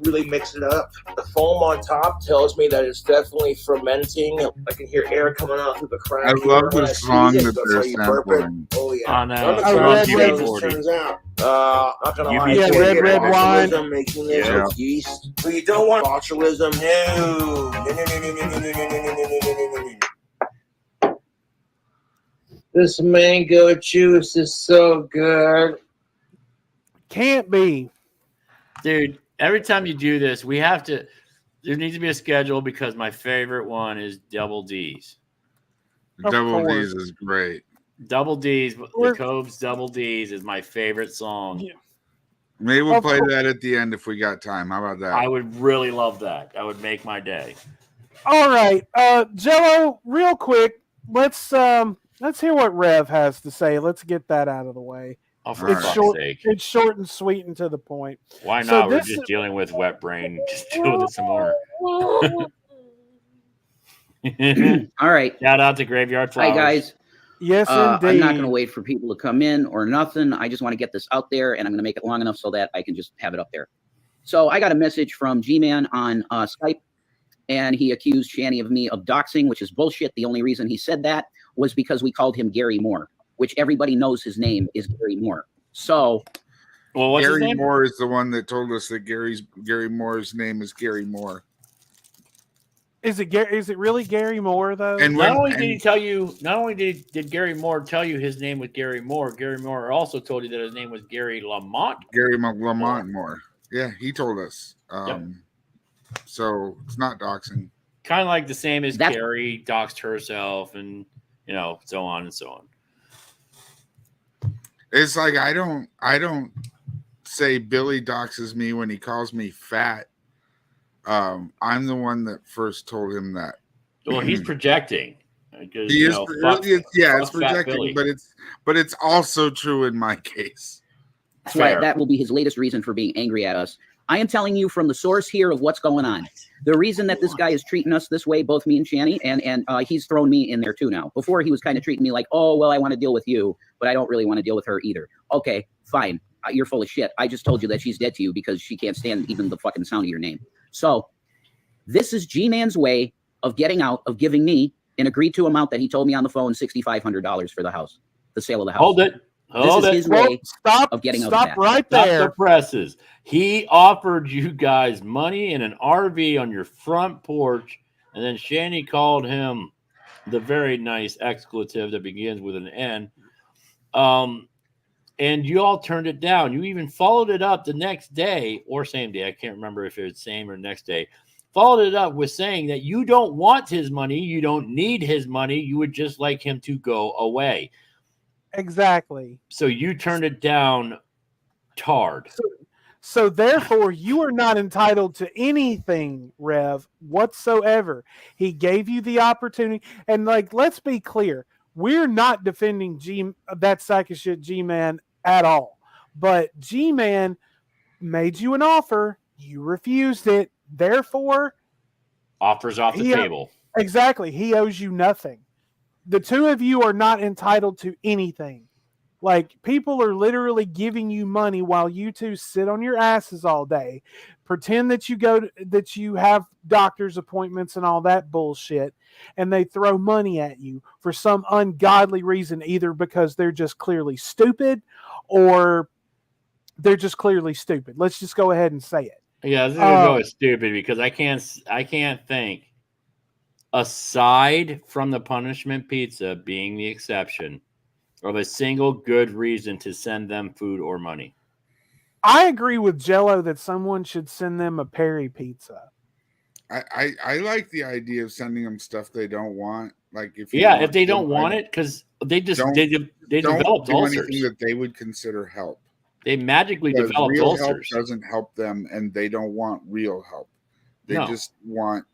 Really mix it up. The foam on top tells me that it's definitely fermenting. I can hear air coming out through the crack. I love when the I song squeeze it, that that's they're how you burp it. sampling. Oh yeah. I know. None of Red, the red, this turns out. Not gonna lie. UB40. Red wine. Making this Yeah. with yeast. But you don't want botulism. No. This mango juice is so good. Can't be. Dude, every time you do this, there needs to be a schedule because my favorite one is Double D's. Double D's is great. Double D's, the Cobes Double D's is my favorite song. Yeah. Maybe we'll play that at the end if we got time. How about that? I would really love that. That would make my day. All right, Jello, real quick, let's hear what Rev has to say. Let's get that out of the way. Oh, for fuck's sake. It's short and sweet and to the point. Why So not? We're this- just dealing with wet brain. Just deal with it some more. All right. Shout out to Graveyard Flowers. Hi, guys. Yes, I'm indeed. not going to wait for people to come in or nothing. I just want to get this out there, and I'm going to make it long enough so that I can just have it up there. So I got a message from Gman on Skype, and he accused Shanny of me of doxing, which is bullshit. The only reason he said that was because we called him Gary Moore, which everybody knows his name is Gary Moore. So, well, what's his Gary name? Moore is the one that told us that Gary Moore's name is Gary Moore. Is it really Gary Moore though? And Not only did Gary Moore tell you his name was Gary Moore also told you that his name was Gary Lamont. Gary Lamont Moore. Yeah, he told us. Yep. So it's not doxing. Kind of like the same as Carrie doxed herself, and so on and so on. It's like I don't say Billy doxes me when he calls me fat. I'm the one that first told him that. Well, he's projecting. He is, it's projecting, but it's also true in my case. That's why that will be his latest reason for being angry at us. I am telling you from the source here of what's going on. The reason that this guy is treating us this way, both me and Shanny, and he's thrown me in there too now. Before he was kind of treating me like, oh, well, I want to deal with you, but I don't really want to deal with her either. Okay, fine. You're full of shit. I just told you that she's dead to you because she can't stand even the fucking sound of your name. So this is Gman's way of getting out, of giving me an agreed to amount that he told me on the phone, $6,500 for the house, the sale of the house. Hold it. This is his way of getting out of that. Right Stop there. the presses. He offered you guys money in an RV on your front porch, and then Shanny called him the very nice expletive that begins with an N. And you all turned it down. You even followed it up the next day or same day. I can't remember if it was same or next day. Followed it up with saying that you don't want his money. You don't need his money. You would just like him to go away. Exactly. So you turned it down tarred. So therefore, you are not entitled to anything, Rev, whatsoever. He gave you the opportunity. And, like, let's be clear. We're not defending that sack of shit Gman at all. But Gman made you an offer. You refused it. Therefore, offers off the table. Exactly. He owes you nothing. The two of you are not entitled to anything. Like, people are literally giving you money while you two sit on your asses all day, pretend that that you have doctor's appointments and all that bullshit, and they throw money at you for some ungodly reason, either because they're just clearly stupid or they're just clearly stupid. Let's just go ahead and say it. Yeah, this is gonna go with stupid because I can't think, aside from the punishment pizza being the exception, of a single good reason to send them food or money. I agree with Jello that someone should send them a Perry pizza. I like the idea of sending them stuff they don't want. Like if if they don't want it, because they developed ulcers. Anything that they would consider help. They magically developed real ulcers. Help doesn't help them, and they don't want real help. They just want,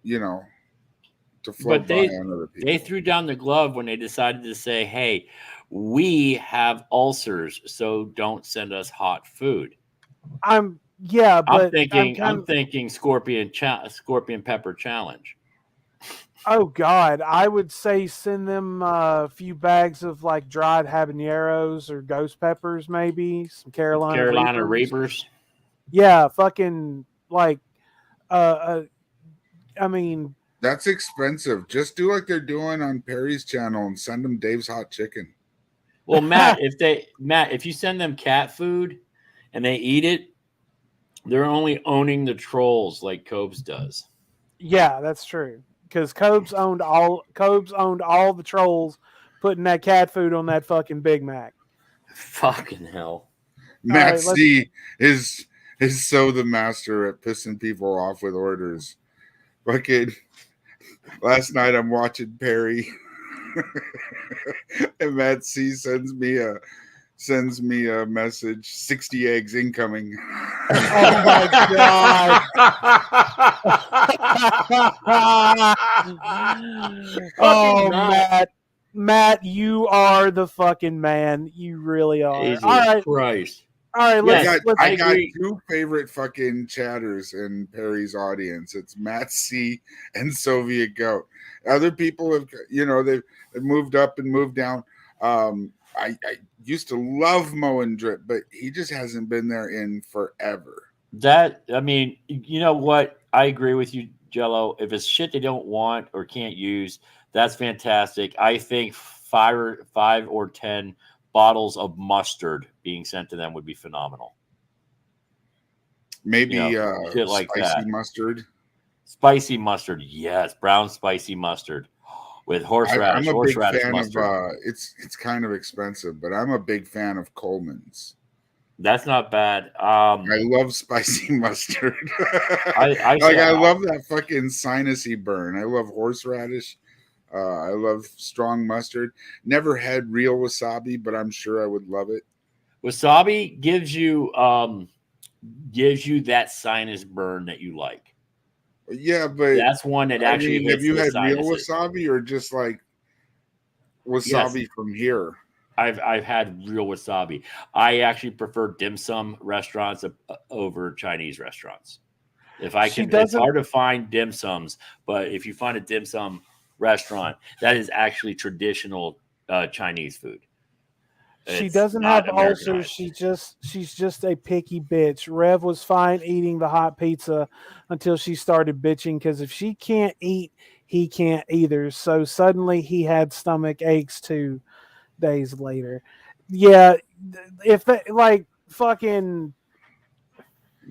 to float by on other people. They threw down the glove when they decided to say, "Hey, we have ulcers, so don't send us hot food." I'm thinking scorpion pepper challenge. Oh God, I would say send them a few bags of like dried habaneros or ghost peppers, maybe some Carolina Reapers. Yeah, fucking like, I mean, that's expensive. Just do like they're doing on Perry's channel and send them Dave's hot chicken. Well, Matt, if you send them cat food and they eat it, they're only owning the trolls like Cobes does. Yeah, that's true. Because Cobes owned all the trolls putting that cat food on that fucking Big Mac. Fucking hell. Matt C is so the master at pissing people off with orders. Fucking last night I'm watching Perry and Matt C sends me a message, 60 eggs incoming. Oh my God. Oh, Matt, you are the fucking man. You really are. Jesus all right. Christ. All right, I got two favorite fucking chatters in Perry's audience. It's Matt C and Soviet Goat. Other people have, they've moved up and moved down. I used to love Mo and Drip, but he just hasn't been there in forever. You know what? I agree with you, Jello. If it's shit they don't want or can't use, that's fantastic. I think 5 or 10 bottles of mustard being sent to them would be phenomenal. Maybe shit like spicy that. Mustard. Spicy mustard, yes. Brown spicy mustard. With horseradish. I'm a big fan mustard. of it's kind of expensive, but I'm a big fan of Coleman's. That's not bad. I love spicy mustard. I love that fucking sinusy burn. I love horseradish. I love strong mustard. Never had real wasabi, but I'm sure I would love it. Wasabi gives you that sinus burn that you like. Yeah, but that's one that actually have you had real sinuses. wasabi or just like wasabi from here. I've had real wasabi. I actually prefer dim sum restaurants over Chinese restaurants. If I can, it's hard to find dim sums, but if you find a dim sum restaurant, that is actually traditional Chinese food. She doesn't have ulcers. She's just a picky bitch. Rev was fine eating the hot pizza until she started bitching because if she can't eat, he can't either. So suddenly he had stomach aches 2 days later. Yeah, if that like fucking.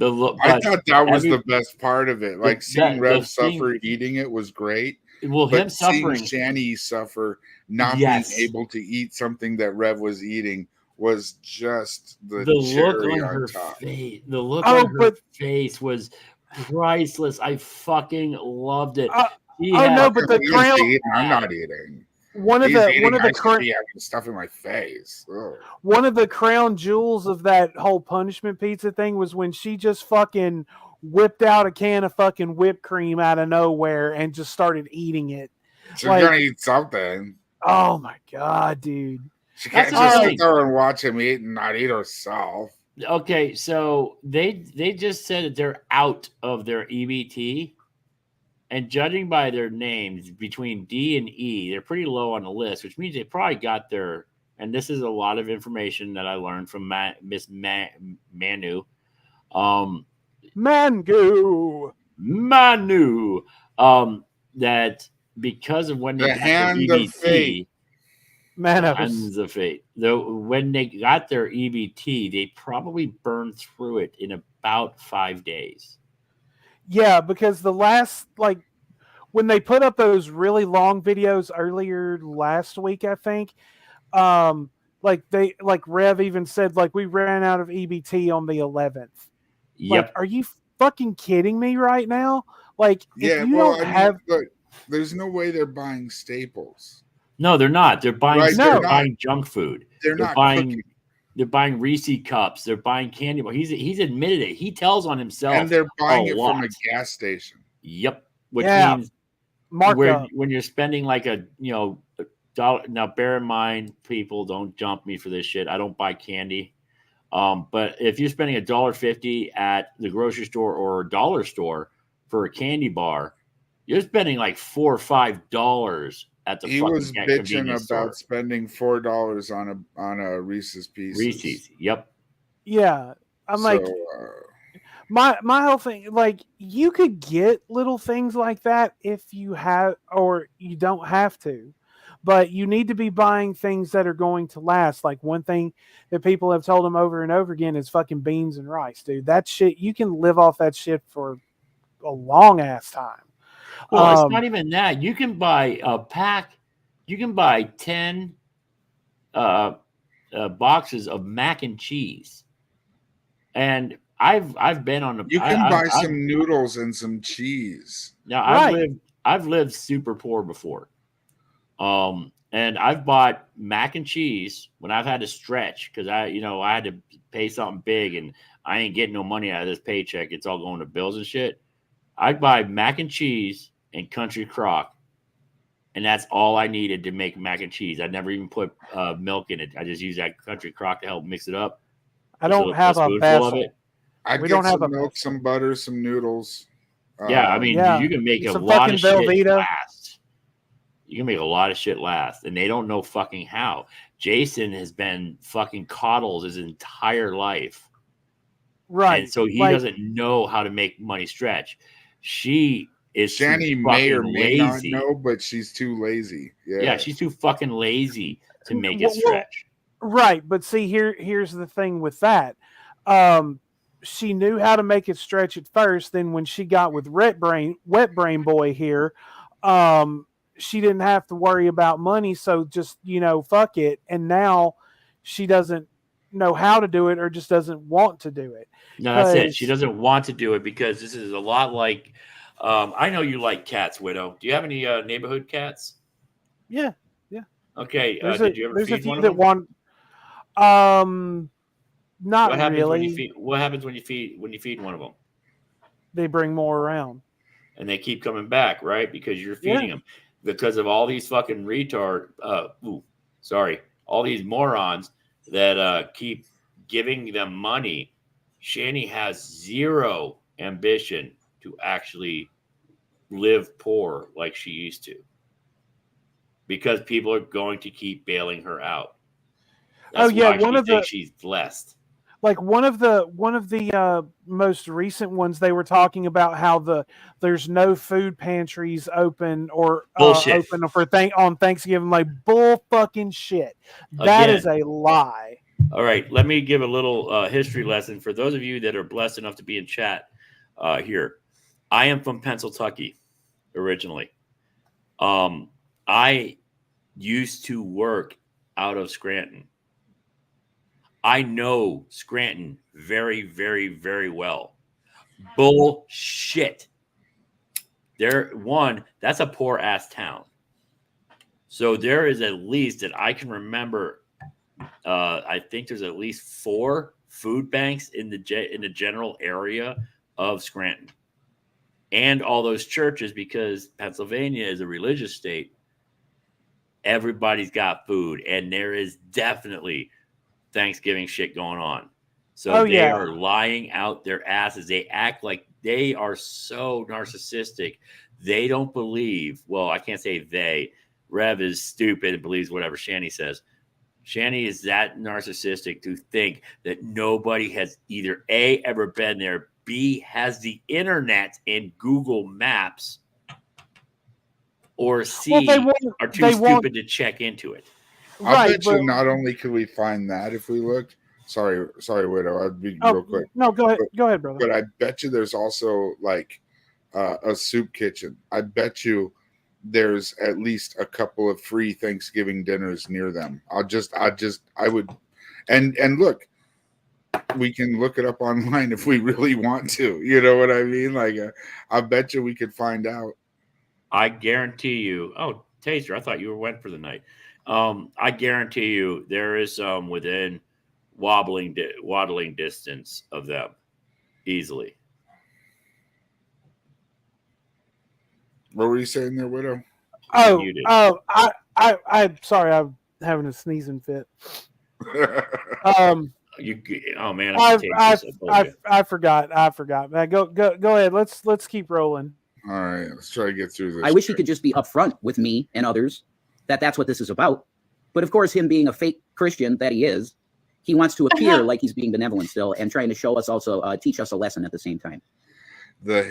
I thought that was the best part of it. Like seeing Rev suffer eating it was great. Well, but him suffering, seeing Shanny suffer not being able to eat something that Rev was eating was just the look cherry on her top. face. The look on her face was priceless. I fucking loved it. But the crown. I'm not eating. One of the having stuff in my face. Ugh. One of the crown jewels of that whole punishment pizza thing was when she just fucking whipped out a can of fucking whipped cream out of nowhere and just started eating it. She's gonna eat something. Oh my god, dude! She can't just sit there and watch him eat and not eat herself. Okay, so they just said that they're out of their EBT. And judging by their names between D and E, they're pretty low on the list, which means they probably got their. And this is a lot of information that I learned from Miss Manu. Manu. That because of when they got their EBT, hands of fate. Though when they got their EBT, they probably burned through it in about 5 days. Yeah, because the last, like, when they put up those really long videos earlier last week, I think, Rev even said, like, we ran out of EBT on the 11th. Yep. Like, are you fucking kidding me right now? Like, there's no way they're buying staples. No, they're not. They're buying buying junk food. They're not buying. Cooking. They're buying Reese cups. They're buying candy bars. He's admitted it. He tells on himself. And they're buying it from a gas station. Yep. Which means markup. When you're spending like a dollar. Now, bear in mind, people, don't jump me for this shit. I don't buy candy. But if you're spending $1.50 at the grocery store or a dollar store for a candy bar, you're spending like $4 or $5 at the. He was bitching about spending $4 on a Reese's Pieces. Reese's, yep. Yeah, I'm like, my whole thing, like, you could get little things like that if you have, or you don't have to, but you need to be buying things that are going to last. Like, one thing that people have told them over and over again is fucking beans and rice, dude. That shit, you can live off that shit for a long ass time. Well, it's not even that. You can buy a pack. You can buy 10 boxes of mac and cheese. And I've been on the. You can buy some noodles and some cheese. Now I've lived super poor before. And I've bought mac and cheese when I've had to stretch because I had to pay something big and I ain't getting no money out of this paycheck. It's all going to bills and shit. I'd buy mac and cheese and country crock, and that's all I needed to make mac and cheese. I never even put milk in it. I just use that country crock to help mix it up. I don't have a vessel. We don't have some milk, some butter, some noodles. Yeah, I mean, you can make a lot of shit last. You can make a lot of shit last, and they don't know fucking how. Jason has been fucking coddled his entire life. Right. And so he doesn't know how to make money stretch. Shanny may or may not know, but she's too lazy. Yeah, she's too fucking lazy to make it stretch. Right, but see, here's the thing with that. She knew how to make it stretch at first. Then when she got with Wet Brain Boy here, she didn't have to worry about money. So just fuck it. And now she doesn't know how to do it, or just doesn't want to do it. No, that's it. She doesn't want to do it because this is a lot like. I know you like cats, Widow. Do you have any neighborhood cats? Yeah. Okay. Did you ever feed one of them? Not what happens really. What happens when you feed one of them? They bring more around, and they keep coming back, right? Because you're feeding them. because of all these fucking all these morons that keep giving them money. Shanny has zero ambition to actually live poor like she used to, because people are going to keep bailing her out. That's why she thinks she's blessed. Like one of the most recent ones, they were talking about how there's no food pantries open or open on Thanksgiving. Like bull fucking shit. That is a lie. All right, let me give a little history lesson for those of you that are blessed enough to be in chat here. I am from Pennsylvania originally. I used to work out of Scranton. I know Scranton very, very, very well. Bullshit. That's a poor ass town. So there is at least that I can remember. I think there's at least 4 food banks in the general area of Scranton, and all those churches, because Pennsylvania is a religious state. Everybody's got food, and there is definitely Thanksgiving shit going on. So they are lying out their asses. They act like they are so narcissistic. They don't believe. Well, I can't say they. Rev is stupid and believes whatever Shanny says. Shanny is that narcissistic to think that nobody has either A, ever been there, B, has the internet and Google Maps, or C, are too stupid to check into it. I bet you not only could we find that if we looked. Sorry, Widow. I'd be real quick. No, go ahead, brother. But I bet you there's also like a soup kitchen. I bet you there's at least a couple of free Thanksgiving dinners near them. I would, and look, we can look it up online if we really want to. You know what I mean? Like, I bet you we could find out. I guarantee you. Oh, Taser, I thought you went for the night. I guarantee you there is some within waddling distance of them, easily. What were you saying there, Widow? I'm sorry, I'm having a sneezing fit. Man, I forgot. Man, go ahead. Let's keep rolling. All right, let's try to get through this. I wish he could just be upfront with me and others that that's what this is about. But of course, him being a fake Christian that he is, he wants to appear like he's being benevolent still and trying to show us also, teach us a lesson at the same time. The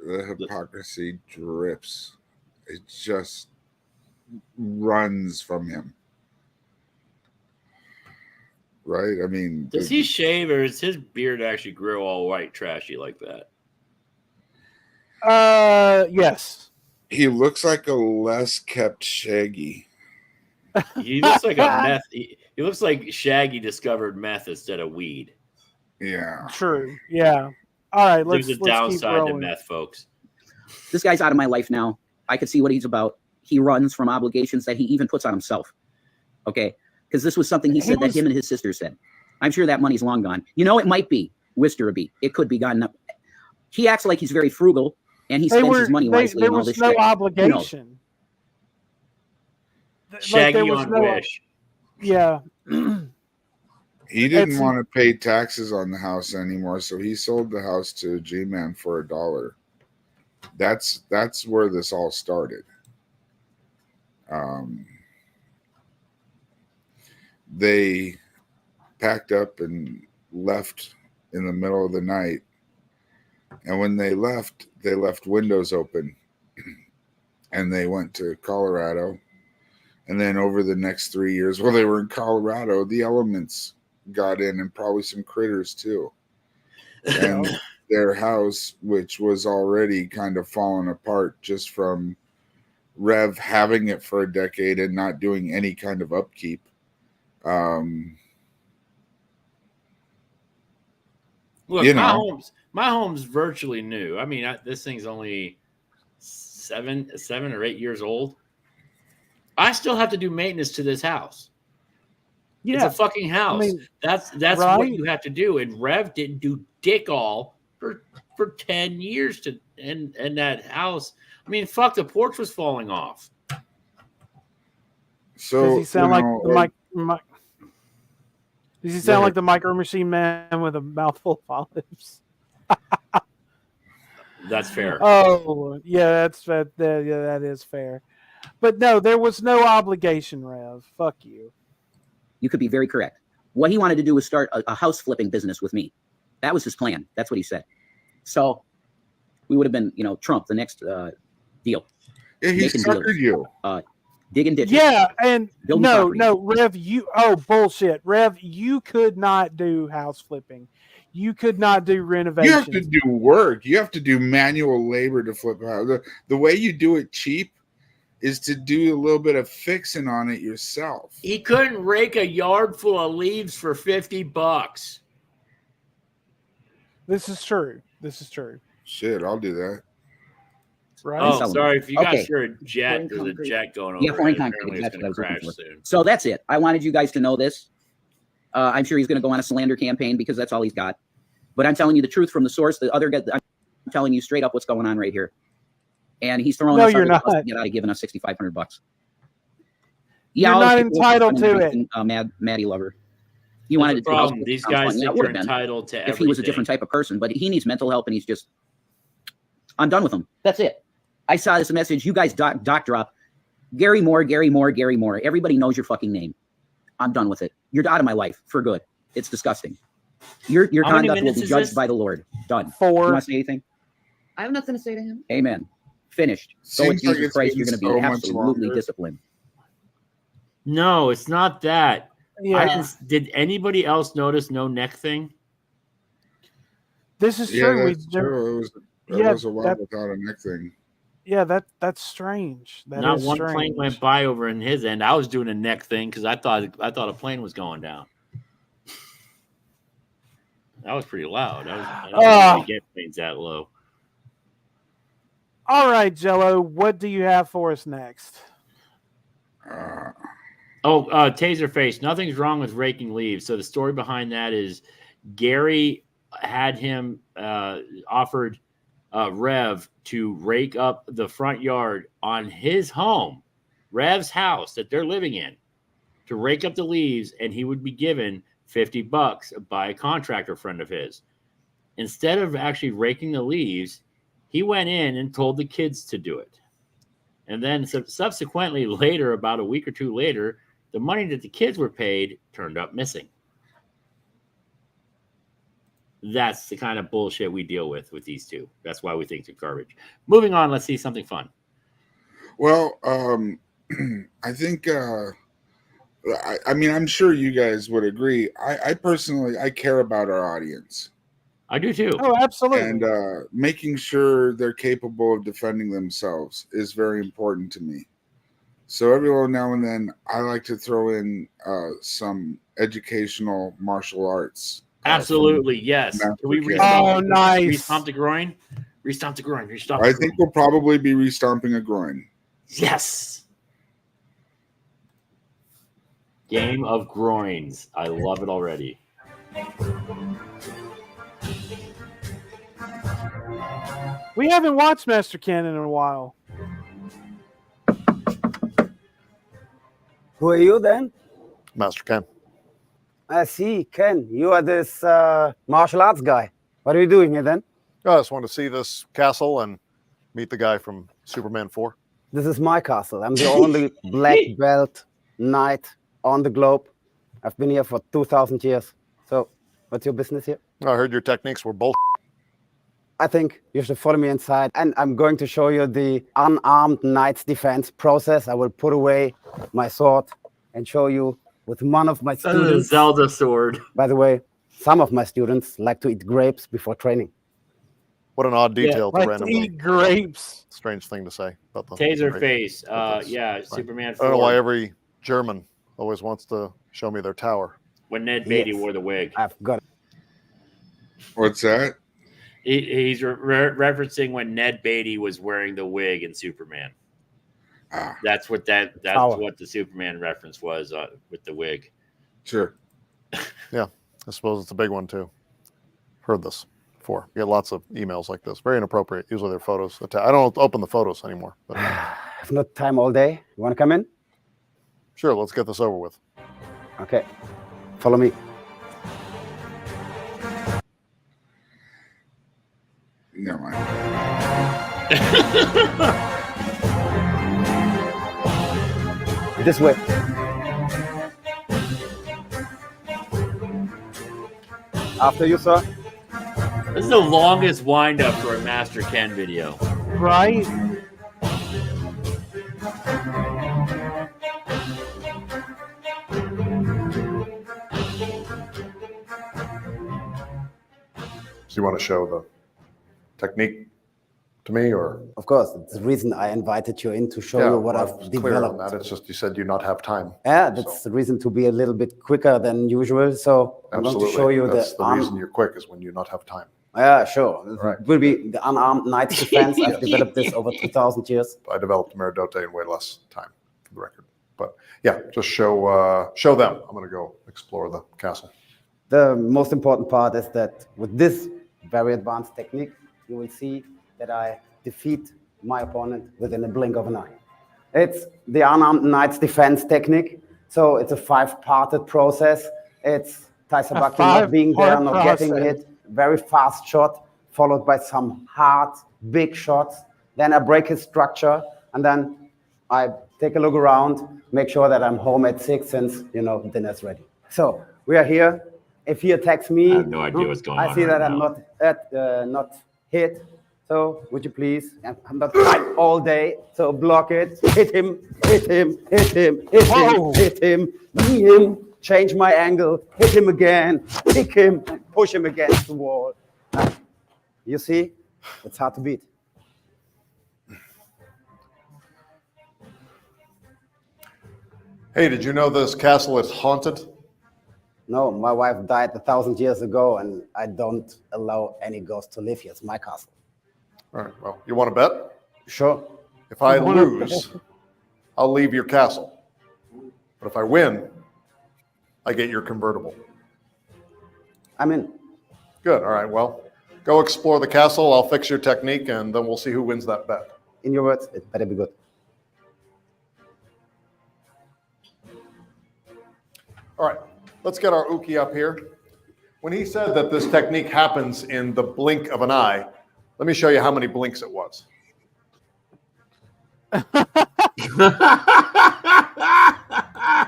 hypocrisy drips. It just runs from him. Right? I mean, does he shave, or is his beard actually grow all white trashy like that? Yes. He looks like a less kept Shaggy. He looks like a meth. He looks like Shaggy discovered meth instead of weed. Yeah. True. Yeah. All right. There's a downside to meth, folks. This guy's out of my life now. I could see what he's about. He runs from obligations that he even puts on himself. Okay. Because this was something he said that him and his sister said. I'm sure that money's long gone. You know, it might be. Wisterby. It could be gone. He acts like he's very frugal, and he spends his money wisely and all this shit. There was no obligation. Shaggy on Wish. Yeah. He didn't want to pay taxes on the house anymore, so he sold the house to Gman for $1. That's where this all started. They packed up and left in the middle of the night. And when they left windows open. And they went to Colorado. And then over the next 3 years, while they were in Colorado, the elements got in, and probably some critters too. And their house, which was already kind of falling apart just from Rev having it for a decade and not doing any kind of upkeep. Look, my home's virtually new. I mean, this thing's only 7 or 8 years old. I still have to do maintenance to this house. Yeah. It's a fucking house. I mean, that's right. What you have to do. And Rev didn't do dick all for 10 years and that house. I mean, fuck, the porch was falling off. So does he sound like know, the Does he sound like the Micro Machine Man with a mouthful of olives? That's fair. Oh, yeah, that is fair. But no, there was no obligation, Rev. Fuck you. You could be very correct. What he wanted to do was start a house flipping business with me. That was his plan. That's what he said. So we would have been, Trump, the next deal. Yeah, he suckered you. Digging ditches. Yeah, and no, Rev, bullshit. Rev, you could not do house flipping. You could not do renovation. You have to do work. You have to do manual labor to flip a house. The way you do it cheap is to do a little bit of fixing on it yourself. He couldn't rake a yard full of leaves for $50. This is true. Shit, I'll do that. Right? Oh, sorry. If you Okay. guys hear a jet, there's a jet going over. Yeah, foreign there. concrete. Apparently That's it's what I going was to looking crash for. soon. So that's it. I wanted you guys to know this. I'm sure he's going to go on a slander campaign because that's all he's got. But I'm telling you the truth from the source. The other guy, I'm telling you straight up what's going on right here. And he's throwing us under the bus to get out of giving us $6,500. Yeah, you're not entitled to it. Maddie lover. You wanted to do problem. These guys think you're entitled to if he was a different type of person, but he needs mental help, and he's just. I'm done with him. That's it. I saw this message. You guys doc drop. Gary Moore. Everybody knows your fucking name. I'm done with it. You're out of my life for good. It's disgusting. Your conduct will be judged by the Lord. Done. 4. You want to say anything? I have nothing to say to him. Amen. Finished. So with Jesus Christ, you're going to be absolutely disciplined. No, it's not that. Yeah. Did anybody else notice no neck thing? This is Yeah, true. that's true. It was a while without a neck thing. Yeah, that's strange. Not one plane went by over in his end. I was doing a neck thing because I thought a plane was going down. That was pretty loud. I don't really get planes that low. All right, Jello, what do you have for us next? Taserface. Nothing's wrong with raking leaves. So the story behind that is Gary had him offered Rev to rake up the front yard on his home, Rev's house that they're living in, to rake up the leaves, and he would be given $50 by a contractor friend of his. Instead of actually raking the leaves, he went in and told the kids to do it. And then subsequently later, about a week or two later, the money that the kids were paid turned up missing. That's the kind of bullshit we deal with these two. That's why we think they're garbage. Moving on, let's see something fun. Well, I think, I mean, I'm sure you guys would agree. I personally, I care about our audience. I do too. Oh, absolutely. And making sure they're capable of defending themselves is very important to me. So every now and then, I like to throw in some educational martial arts. Absolutely, yes. Can we nice. Restomp the groin? Restomp the groin. I think we'll probably be restomping a groin. Yes. Game of groins. I love it already. We haven't watched Master Ken in a while. Who are you then? Master Ken. I see, Ken. You are this martial arts guy. What are you doing here then? I just want to see this castle and meet the guy from Superman 4. This is my castle. I'm the only black belt knight on the globe. I've been here for 2,000 years. So, what's your business here? I heard your techniques were bull. I think you should follow me inside, and I'm going to show you the unarmed knight's defense process. I will put away my sword and show you with one of my students. Zelda sword. By the way, some of my students like to eat grapes before training. What an odd detail to randomly. Eat grapes. Strange thing to say about the Taserface. Superman 4. I don't know why every German always wants to show me their tower. When Ned Beatty wore the wig. I've got it. What's that? He's referencing when Ned Beatty was wearing the wig in Superman. That's what what the Superman reference was with the wig. Sure. Yeah, I suppose it's a big one too. Heard this before. You get lots of emails like this. Very inappropriate. Usually they're photos. I don't open the photos anymore. But I have no time all day. You want to come in? Sure, let's get this over with. Okay, follow me. Never mind. This way. After you, sir. This is the longest wind-up for a Master Ken video. Right? So you want to show the technique to me, or? Of course, it's the reason I invited you in to show you what I've clear on developed. that. It's just you said you not have time. Yeah, that's the reason to be a little bit quicker than usual. So I'm going to show you That's the reason you're quick is when you not have time. Yeah, sure. Right. It will be the unarmed knight's defense. I've developed this over 2,000 years. I developed Meridote in way less time, for the record. But yeah, just show them. I'm going to go explore the castle. The most important part is that with this very advanced technique, you will see that I defeat my opponent within a blink of an eye. It's the unarmed knight's defense technique. So it's a 5-parted process. It's Taisabaki not being there, not getting hit. Very fast shot, followed by some hard, big shots. Then I break his structure, and then I take a look around, make sure that I'm home at 6 since, dinner's ready. So we are here. If he attacks me, I have no idea what's going on. I see that I'm not hit. So would you please? I'm not fight all day. So block it. Hit him. Hit him. Hit him. Hit him. Hit him. Knee him. Change my angle. Hit him again. Kick him. Push him against the wall. You see, it's hard to beat. Hey, did you know this castle is haunted? No, my wife died 1,000 years ago, and I don't allow any ghost to live here. It's my castle. All right, well, you want to bet? Sure. If I lose, I'll leave your castle. But if I win, I get your convertible. I'm in. Good, all right, well, go explore the castle. I'll fix your technique, and then we'll see who wins that bet. In your words, it better be good. All right, let's get our Uki up here. When he said that this technique happens in the blink of an eye, let me show you how many blinks it was.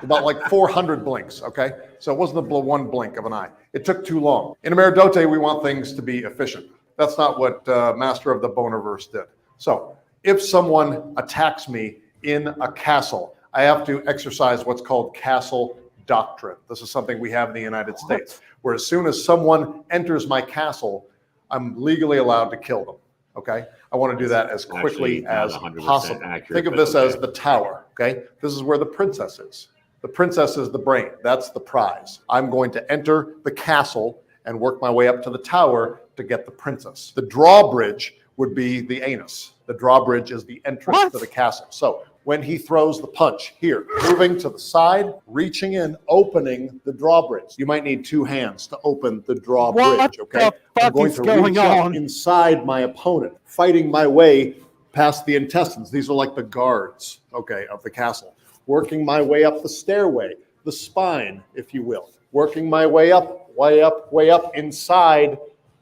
About like 400 blinks, okay? So it wasn't the one blink of an eye. It took too long. In Meridote, we want things to be efficient. That's not what Master of the Bonerverse did. So if someone attacks me in a castle, I have to exercise what's called castle doctrine. This is something we have in the United States, where as soon as someone enters my castle, I'm legally allowed to kill them, okay? I want to do that as quickly as possible. Think of this as the tower, okay? This is where the princess is. The princess is the brain. That's the prize. I'm going to enter the castle and work my way up to the tower to get the princess. The drawbridge would be the anus. The drawbridge is the entrance to the castle. So when he throws the punch, here, moving to the side, reaching in, opening the drawbridge. You might need 2 hands to open the drawbridge, okay? I'm going to reach up inside my opponent, fighting my way past the intestines. These are like the guards, okay, of the castle. Working my way up the stairway, the spine, if you will. Working my way up, way up, way up inside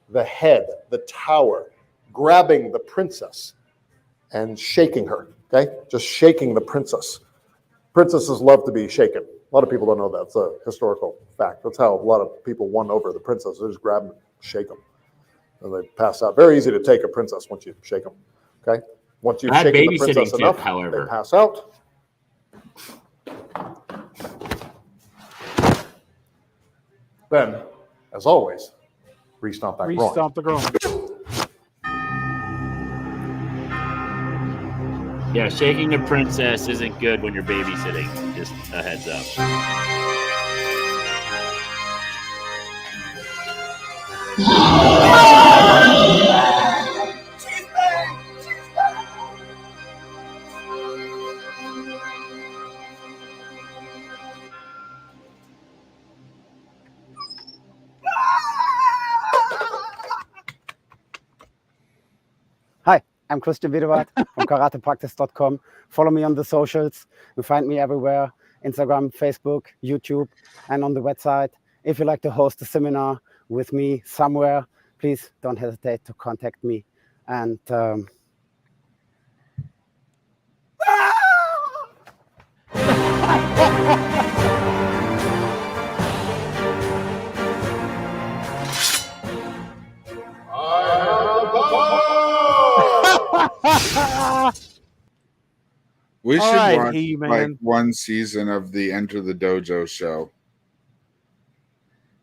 the head, the tower, grabbing the princess and shaking her. Okay, just shaking the princess. Princesses love to be shaken. A lot of people don't know that. It's a historical fact. That's how a lot of people won over the princess. They just grab them, shake them, and they pass out. Very easy to take a princess once you shake them. Okay, once you've shaken the princess enough, they pass out. Then, as always, re-stomp that groin. Re-stomp the groin. Yeah, shaking the princess isn't good when you're babysitting. Just a heads up. Hi, I'm Christian Wedewart from karatepractice.com. Follow me on the socials. You find me everywhere. Instagram, Facebook, YouTube, and on the website. If you'd like to host a seminar with me somewhere, please don't hesitate to contact me. And We All should right, watch He-Man. like one season of the Enter the Dojo show.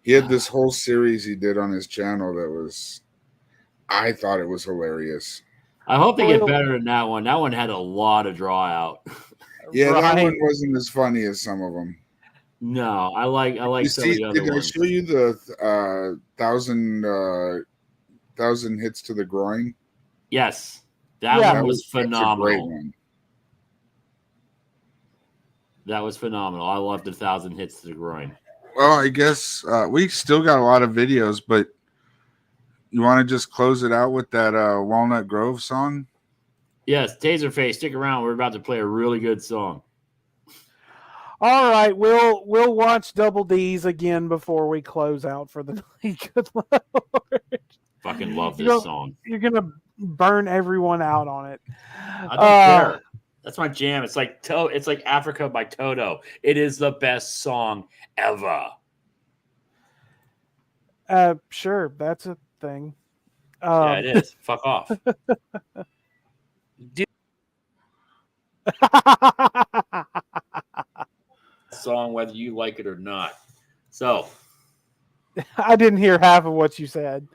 He had this whole series he did on his channel that was, I thought it was hilarious. I hope they get better than that one. That one had a lot of draw out. Yeah, that Right. one wasn't as funny as some of them. No, I like You some of see, the other did I ones. show you the thousand hits to the groin? Yes, that one was phenomenal. That's a great one. That was phenomenal. I loved 1,000 hits to the groin. Well, I guess we still got a lot of videos, but you want to just close it out with that Walnut Grove song? Yes, Taserface, stick around. We're about to play a really good song. All right, we'll watch Double D's again before we close out for the night. Good Lord. Fucking love this song. You're gonna burn everyone out on it. I don't care. That's my jam. It's like Africa by Toto. It is the best song ever. Sure, that's a thing. Yeah, it is. Fuck off. Song, whether you like it or not. So I didn't hear half of what you said.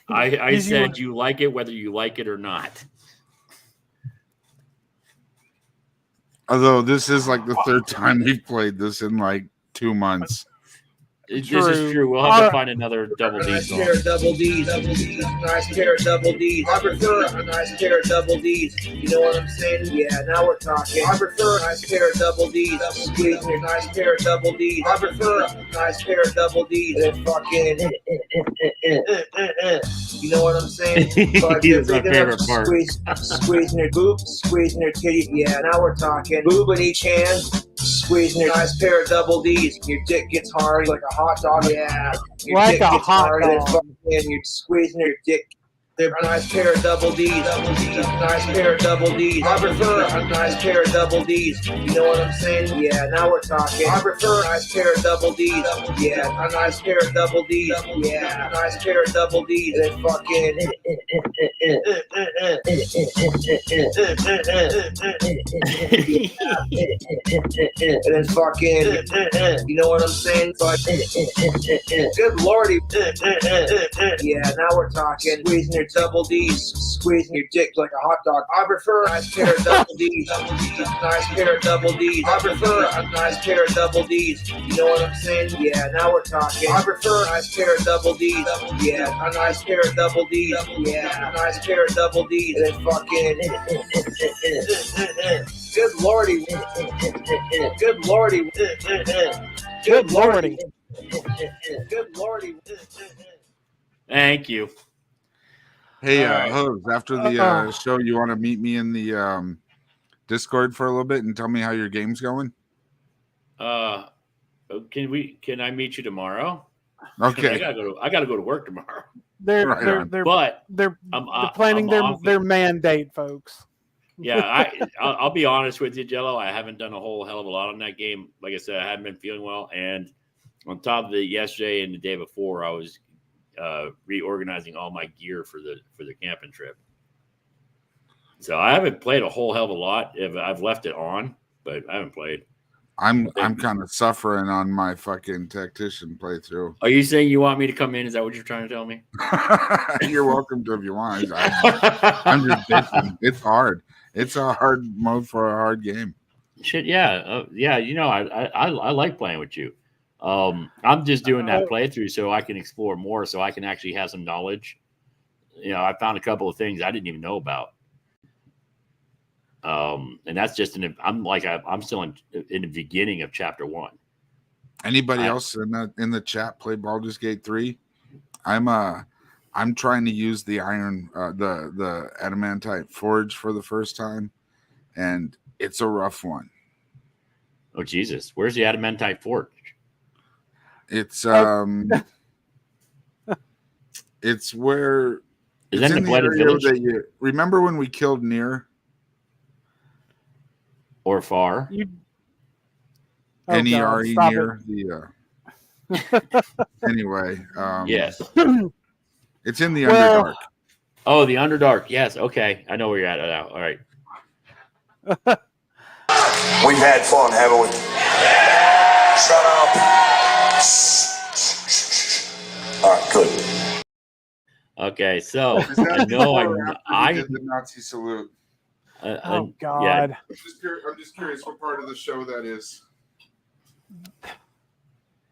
I said you like it whether you like it or not. Although this is like the third time we've played this in like 2 months. This is true. We'll have to find another Double D Nice song. pair of double D's, nice pair of double D's. I prefer a nice pair of double D's. You know what I'm saying? Yeah, now we're talking. I prefer a nice pair of double D's. Squeeze me a nice pair of double D's. I prefer a nice pair of double D's. And fucking, you know what I'm saying? Here's my favorite part. Squeezing your boob, squeezing your titty. Yeah, now we're talking. Boob in each hand. Squeezing your nice pair of double D's. Your dick gets hard like a hot dog. Yeah. Your Like dick a gets hot hard dog. and you're squeezing your dick. A nice pair of double D's. Nice pair of double D's. I prefer a nice pair of double D's. You know what I'm saying? Yeah, now we're talking. I prefer a nice pair of double D's. Yeah, a nice pair of double D's. Yeah, a nice pair of double D's. And fucking. And then fucking. You know what I'm saying? Good lordy. Yeah, now we're talking. Squeezing your double D's, squeezing your dick like a hot dog. I prefer a nice pair of double D's. Nice pair of double D's. I prefer a nice pair of double D's. You know what I'm saying? Yeah, now we're talking. I prefer a nice pair of double D's. Yeah, a nice pair of double D's. Yeah, a nice pair of double D's. And then fucking. Good lordy. Good lordy. Good lordy. Good lordy. Thank you. Hey, All right. Hooves, after the show, you want to meet me in the Discord for a little bit and tell me how your game's going? Can I meet you tomorrow? Okay. I gotta go to work tomorrow. They're planning their mandate, folks. Yeah, I'll be honest with you, Jello. I haven't done a whole hell of a lot on that game. Like I said, I haven't been feeling well, and on top of it, yesterday and the day before, I was reorganizing all my gear for the camping trip. So I haven't played a whole hell of a lot. I've left it on, but I haven't played. I'm kind of suffering on my fucking tactician playthrough. Are you saying you want me to come in? Is that what you're trying to tell me? You're welcome to if you want. I'm just bitching. It's hard. It's a hard mode for a hard game. Shit, yeah, yeah. You know, I like playing with you. I'm just doing that playthrough so I can explore more, so I can actually have some knowledge. You know, I found a couple of things I didn't even know about. And that's just I'm still in the beginning of chapter 1. Anybody else in the chat play Baldur's Gate 3? I'm trying to use the iron, the adamantite forge for the first time, and it's a rough one. Oh Jesus, where's the adamantite forge? It's it's where Is it's that in in the Blighted area Village? that you remember when we killed Near Or far? NERE stop Near the anyway. Yes. It's in the Well- Underdark. Oh, the Underdark. Yes. Okay, I know where you're at now. All right. We've had fun, haven't we? Shut up. All right, good. Okay, so Is that I know before or after we I did the Nazi salute. Oh yeah. God. I'm just curious what part of the show that is.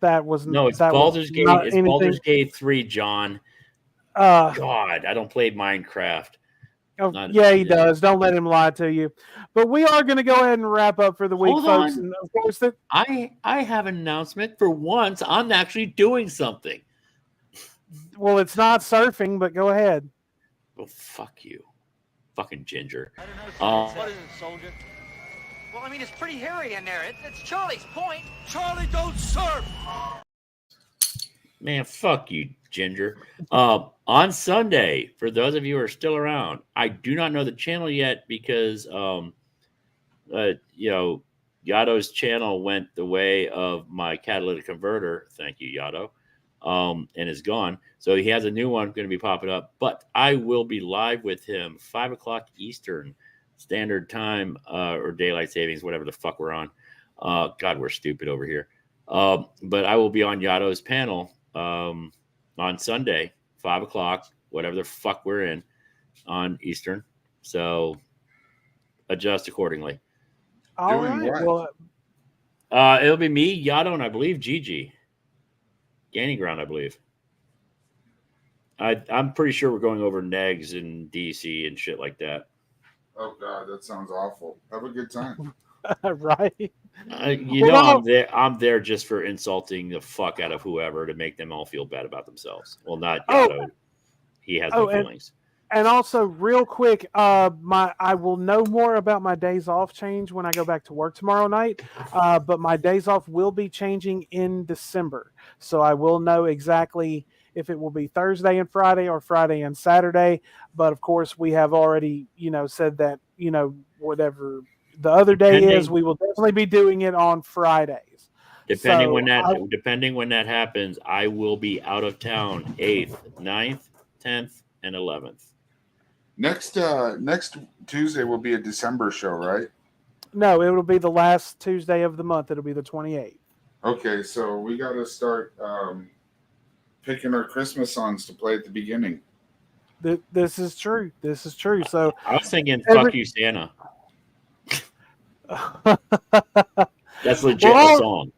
That was No, it's that was Baldur's Gate. not It's anything. Baldur's Gate 3, John. God, I don't play Minecraft. Oh, Not- yeah, he does. Don't let him lie to you. But we are going to go ahead and wrap up for the week, Hold folks. on. And of course, that I have an announcement. For once, I'm actually doing something. well, it's not surfing, but go ahead. Oh, fuck you. Fucking Ginger. What is it, soldier? Well, I mean, it's pretty hairy in there. It's Charlie's point. Charlie, don't surf. Man, fuck you, Ginger. On Sunday, for those of you who are still around, I do not know the channel yet because, Yato's channel went the way of my catalytic converter. Thank you, Yato. And is gone. So he has a new one going to be popping up. But I will be live with him 5 o'clock Eastern Standard Time or Daylight Savings, whatever the fuck we're on. God, we're stupid over here. But I will be on Yato's panel on Sunday, 5 o'clock, whatever the fuck we're in on Eastern. So adjust accordingly. All Doing right. what? Well, It'll be me, Yato, and I believe Gigi. Gaining ground, I believe. I'm pretty sure we're going over negs and DC and shit like that. Oh God, that sounds awful. Have a good time. right. I'm there just for insulting the fuck out of whoever to make them all feel bad about themselves. Well, not Oh. Yato. He has no feelings. And also, real quick, I will know more about my days off change when I go back to work tomorrow night. But my days off will be changing in December, so I will know exactly if it will be Thursday and Friday or Friday and Saturday. But of course, we have already, said that whatever the other day is, we will definitely be doing it on Fridays. Depending So when that happens, I will be out of town 8th, 9th, 10th, and 11th. Next Tuesday will be a December show, right? No, it will be the last Tuesday of the month. It'll be the 28th. Okay, so we got to start picking our Christmas songs to play at the beginning. This is true. This is true. So I was thinking, "Fuck you, Santa." That's legit a song.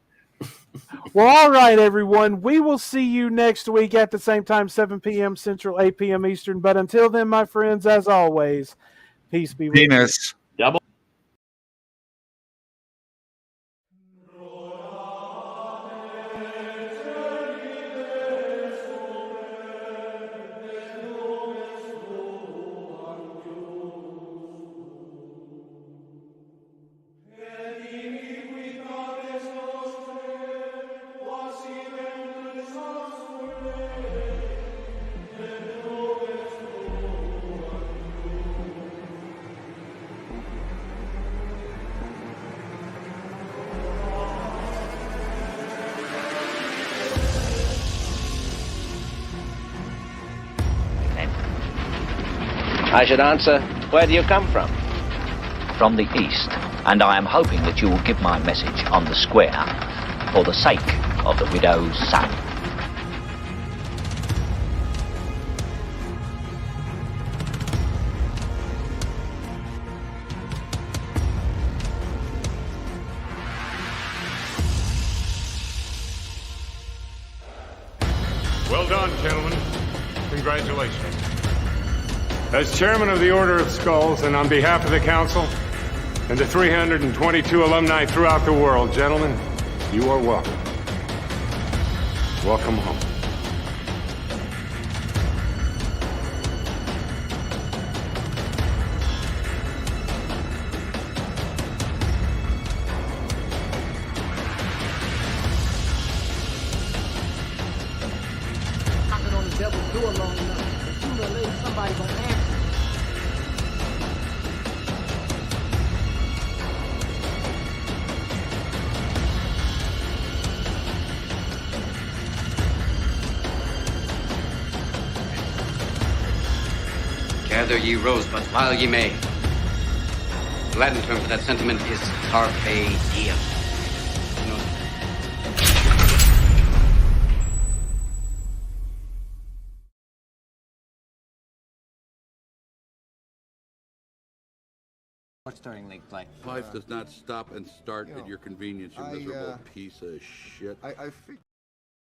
Well, all right, everyone. We will see you next week at the same time, 7 p.m. Central, 8 p.m. Eastern. But until then, my friends, as always, peace be with you. Penis. Double. I should answer, where do you come from? From the east, and I am hoping that you will give my message on the square for the sake of the widow's son. Well done, gentlemen. Congratulations. As chairman of the Order of Skulls, and on behalf of the council and the 322 alumni throughout the world, gentlemen, you are welcome. Welcome home. door long enough, and sooner or later somebody gonna answer. Gather ye rosebuds while ye may. The Latin term for that sentiment is carpe diem. You know, What's during league play? Life does not stop and start at your convenience, you miserable piece of shit. I